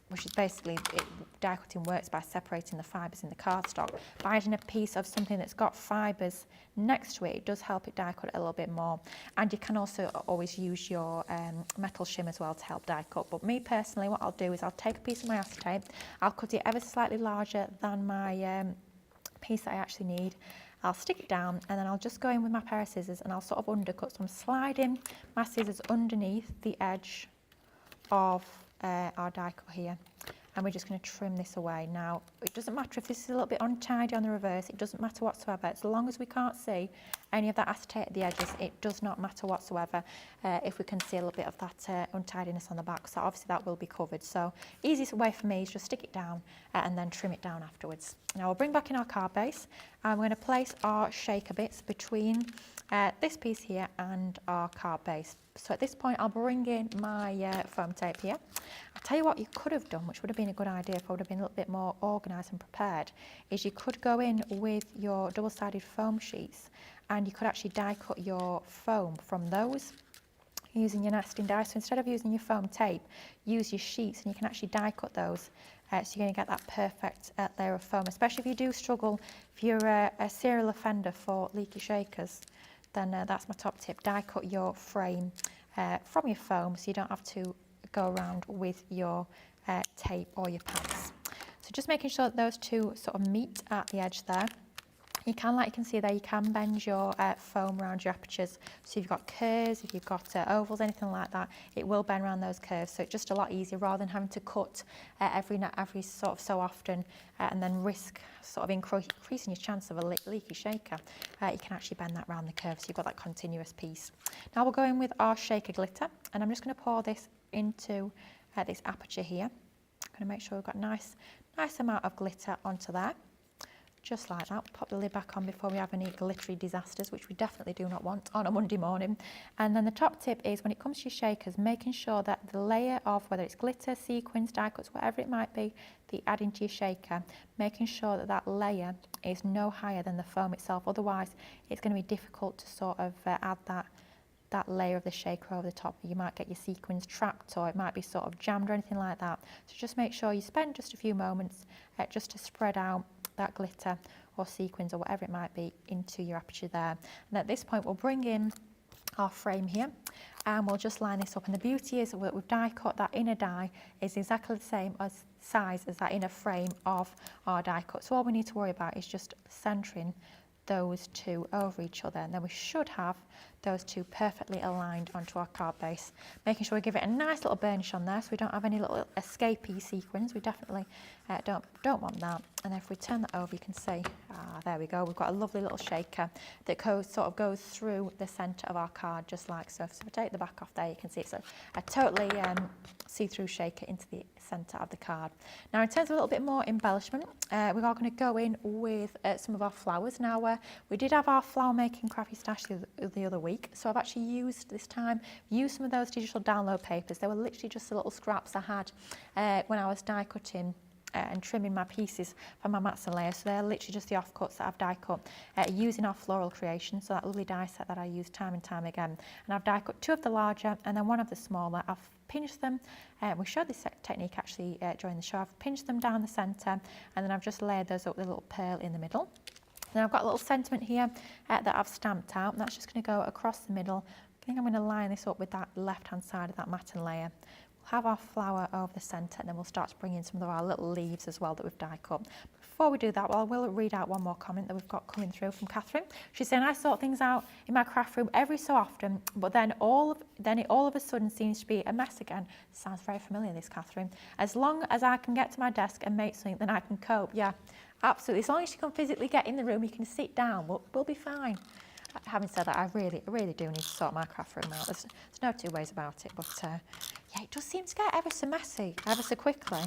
which is basically, die cutting works by separating the fibres in the cardstock. By adding a piece of something that's got fibres next to it, it does help it die cut a little bit more. And you can also always use your metal shim as well to help die cut. But me personally, what I'll do is I'll take a piece of my acetate, I'll cut it ever so slightly larger than my piece that I actually need. I'll stick it down, and then I'll just go in with my pair of scissors and I'll sort of undercut. So I'm sliding my scissors underneath the edge of our die cut here, and we're just going to trim this away. Now it doesn't matter if this is a little bit untidy on the reverse, it doesn't matter whatsoever, as long as we can't see any of that acetate at the edges, it does not matter whatsoever if we can see a little bit of that untidiness on the back. So obviously that will be covered. So easiest way for me is just stick it down and then trim it down afterwards. Now we'll bring back in our card base and we're going to place our shaker bits between this piece here and our card base. So at this point I'll bring in my foam tape here. I'll tell you what you could have done, which would have been a good idea if I would have been a little bit more organised and prepared, is you could go in with your double-sided foam sheets and you could actually die cut your foam from those using your nesting die. So instead of using your foam tape, use your sheets and you can actually die cut those. So you're going to get that perfect layer of foam, especially if you do struggle, if you're a serial offender for leaky shakers, then that's my top tip. Die cut your frame from your foam so you don't have to go around with your tape or your pads. So just making sure that those two sort of meet at the edge there. You can, like you can see there, you can bend your foam around your apertures. So if you've got curves, if you've got ovals, anything like that, it will bend around those curves. So it's just a lot easier rather than having to cut every sort of so often and then risk sort of increasing your chance of a leaky shaker. You can actually bend that around the curve so you've got that continuous piece. Now we'll go in with our shaker glitter and I'm just going to pour this into this aperture here. I'm going to make sure we've got nice amount of glitter onto there. Just like that. Pop the lid back on before we have any glittery disasters, which we definitely do not want on a Monday morning. And then the top tip is when it comes to your shakers, making sure that the layer of whether it's glitter, sequins, die cuts, whatever it might be that you add into your shaker, making sure that that layer is no higher than the foam itself. Otherwise, it's going to be difficult to sort of add that layer of the shaker over the top. You might get your sequins trapped or it might be sort of jammed or anything like that. So just make sure you spend just a few moments just to spread out that glitter or sequins or whatever it might be into your aperture there. And at this point we'll bring in our frame here and we'll just line this up, and the beauty is that we've die cut that inner die is exactly the same as size as that inner frame of our die cut. So all we need to worry about is just centering those two over each other, and then we should have those two perfectly aligned onto our card base. Making sure we give it a nice little burnish on there so we don't have any little escapee sequins. We definitely don't want that. And if we turn that over, you can see, there we go, we've got a lovely little shaker that sort of goes through the centre of our card just like so. So if we take the back off there, you can see it's a totally see-through shaker into the centre of the card. Now in terms of a little bit more embellishment, we are going to go in with some of our flowers. Now we did have our flower making crafty stash the other week, so I've actually used some of those digital download papers. They were literally just the little scraps I had when I was die cutting and trimming my pieces for my mats and layers. So they're literally just the offcuts that I've die cut using our floral creation, so that lovely die set that I use time and time again. And I've die cut two of the larger and then one of the smaller. I've pinched them, we showed this technique actually during the show. I've pinched them down the centre and then I've just layered those up with a little pearl in the middle. Then I've got a little sentiment here that I've stamped out, and that's just going to go across the middle. I think I'm going to line this up with that left-hand side of that matting layer. We'll have our flower over the centre, and then we'll start to bring in some of our little leaves as well that we've die cut. Before we do that, well, I will read out one more comment that we've got coming through from Catherine. She's saying, I sort things out in my craft room every so often, but then it all of a sudden seems to be a mess again. Sounds very familiar, this, Catherine. As long as I can get to my desk and make something, then I can cope. Yeah. Absolutely. As long as you can physically get in the room, you can sit down, we'll be fine. Having said that, I really do need to sort my craft room out. There's no two ways about it, but yeah, it does seem to get ever so messy, ever so quickly.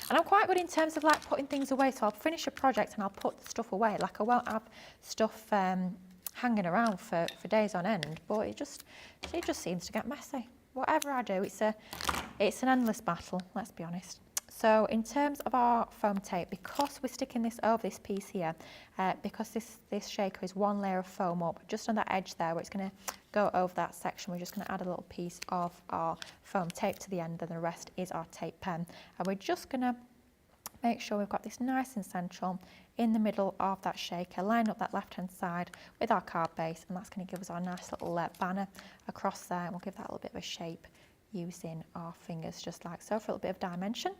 And I'm quite good in terms of like putting things away, so I'll finish a project and I'll put the stuff away. Like I won't have stuff hanging around for days on end, but it just seems to get messy. Whatever I do, it's an endless battle, let's be honest. So in terms of our foam tape, because we're sticking this over this piece here, because this shaker is one layer of foam up, just on that edge there where it's going to go over that section, we're just going to add a little piece of our foam tape to the end, and the rest is our tape pen. And we're just going to make sure we've got this nice and central in the middle of that shaker, line up that left hand side with our card base, and that's going to give us our nice little banner across there, and we'll give that a little bit of a shape using our fingers just like so for a little bit of dimension.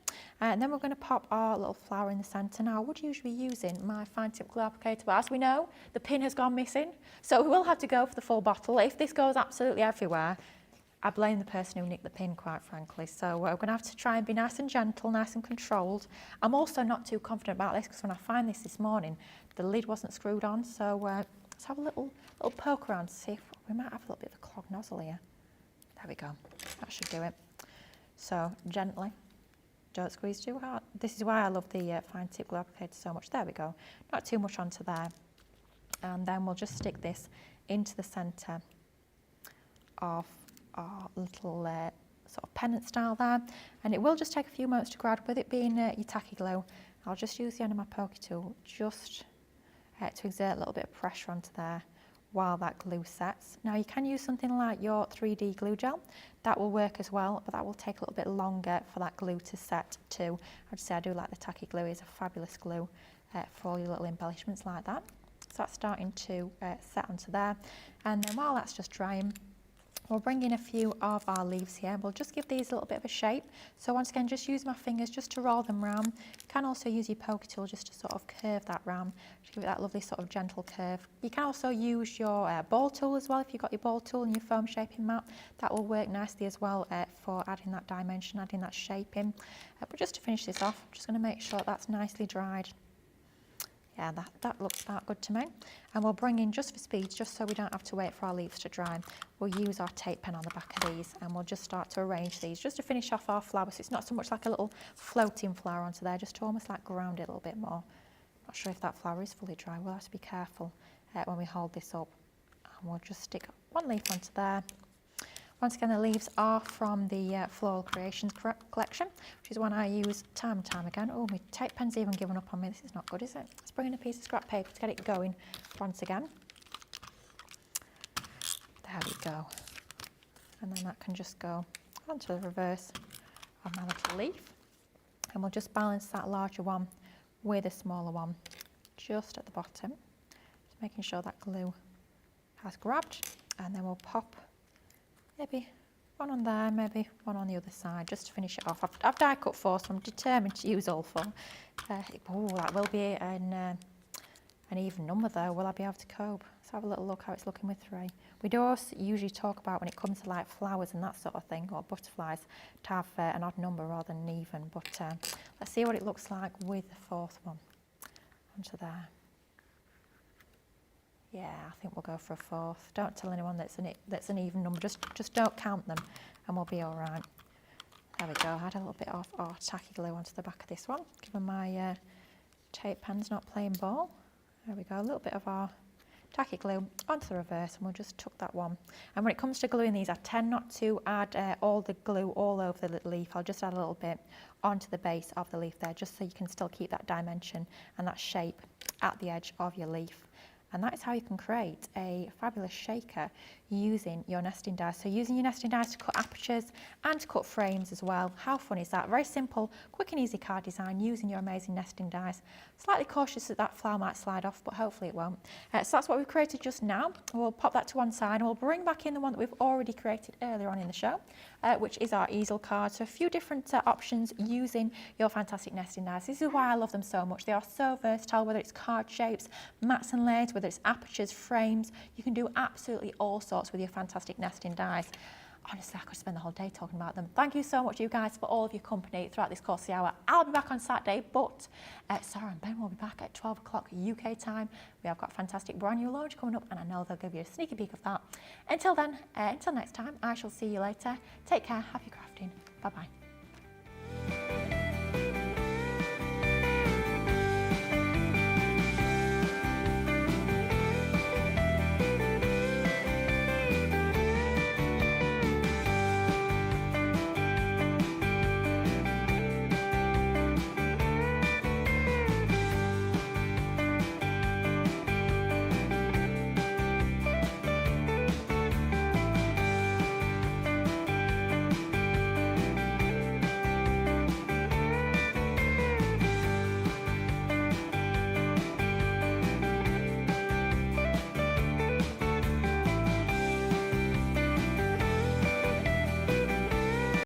And then we're going to pop our little flower in the centre. Now I would usually be using my fine tip glue applicator, but as we know, the pin has gone missing, so we will have to go for the full bottle. If this goes absolutely everywhere, I blame the person who nicked the pin, quite frankly. So we're going to have to try and be nice and gentle, nice and controlled. I'm also not too confident about this because when I found this morning, the lid wasn't screwed on, so Just have a little poke around to see if we might have a little bit of a clogged nozzle here. There we go. That should do it. So gently, don't squeeze too hard. This is why I love the fine tip glue applicator so much. There we go. Not too much onto there. And then we'll just stick this into the centre of our little sort of pennant style there. And it will just take a few moments to grad. With it being your tacky glue, I'll just use the end of my pokey tool just to exert a little bit of pressure onto there while that glue sets. Now you can use something like your 3D glue gel. That will work as well, but that will take a little bit longer for that glue to set too. I'd say I do like the tacky glue. It's a fabulous glue for all your little embellishments like that. So that's starting to set onto there. And then while that's just drying, we'll bring in a few of our leaves here. We'll just give these a little bit of a shape. So once again, just use my fingers just to roll them round. You can also use your pokey tool just to sort of curve that round, to give it that lovely sort of gentle curve. You can also use your ball tool as well. If you've got your ball tool and your foam shaping mat, that will work nicely as well for adding that dimension, adding that shape in. But just to finish this off, I'm just going to make sure that's nicely dried. Yeah, that looks that good to me. And we'll bring in, just for speed, just so we don't have to wait for our leaves to dry, we'll use our tape pen on the back of these, and we'll just start to arrange these just to finish off our flower. So it's not so much like a little floating flower onto there, just to almost like ground it a little bit more. Not sure if that flower is fully dry. We'll have to be careful when we hold this up. And we'll just stick one leaf onto there. Once again, the leaves are from the Floral Creations collection, which is one I use time and time again. Oh, my tape pen's even given up on me. This is not good, is it? Let's bring in a piece of scrap paper to get it going once again. There we go. And then that can just go onto the reverse of my little leaf. And we'll just balance that larger one with a smaller one just at the bottom. Just making sure that glue has grabbed. And then we'll pop maybe one on there, maybe one on the other side, just to finish it off. I've die cut 4, so I'm determined to use all 4. Oh, that will be an even number though. Will I be able to cope? Let's have a little look how it's looking with 3. We do also usually talk about, when it comes to like flowers and that sort of thing, or butterflies, to have an odd number rather than even. But let's see what it looks like with the 4th one onto there. Yeah, I think we'll go for a 4th. Don't tell anyone that's an even number. Just don't count them, and we'll be all right. There we go. Add a little bit of our tacky glue onto the back of this one. Given my tape pen's not playing ball. There we go. A little bit of our tacky glue onto the reverse, and we'll just tuck that one. And when it comes to gluing these, I tend not to add all the glue all over the little leaf. I'll just add a little bit onto the base of the leaf there, just so you can still keep that dimension and that shape at the edge of your leaf. And that is how you can create a fabulous shaker using your nesting dies. So using your nesting dies to cut apertures and to cut frames as well. How fun is that? Very simple, quick and easy card design using your amazing nesting dies. Slightly cautious that that flower might slide off, but hopefully it won't. So that's what we've created just now. We'll pop that to one side and we'll bring back in the one that we've already created earlier on in the show, which is our easel card. So a few different options using your fantastic nesting dies. This is why I love them so much. They are so versatile, whether it's card shapes, mats and layers, whether it's apertures, frames. You can do absolutely all sorts with your fantastic nesting dies. Honestly, I could spend the whole day talking about them. Thank you so much, you guys, for all of your company throughout this course of the hour. I'll be back on Saturday, but Sarah and Ben will be back at 12 o'clock UK time. We have got a fantastic brand new launch coming up, and I know they'll give you a sneaky peek of that. Until then, until next time, I shall see you later. Take care, happy crafting. Bye-bye.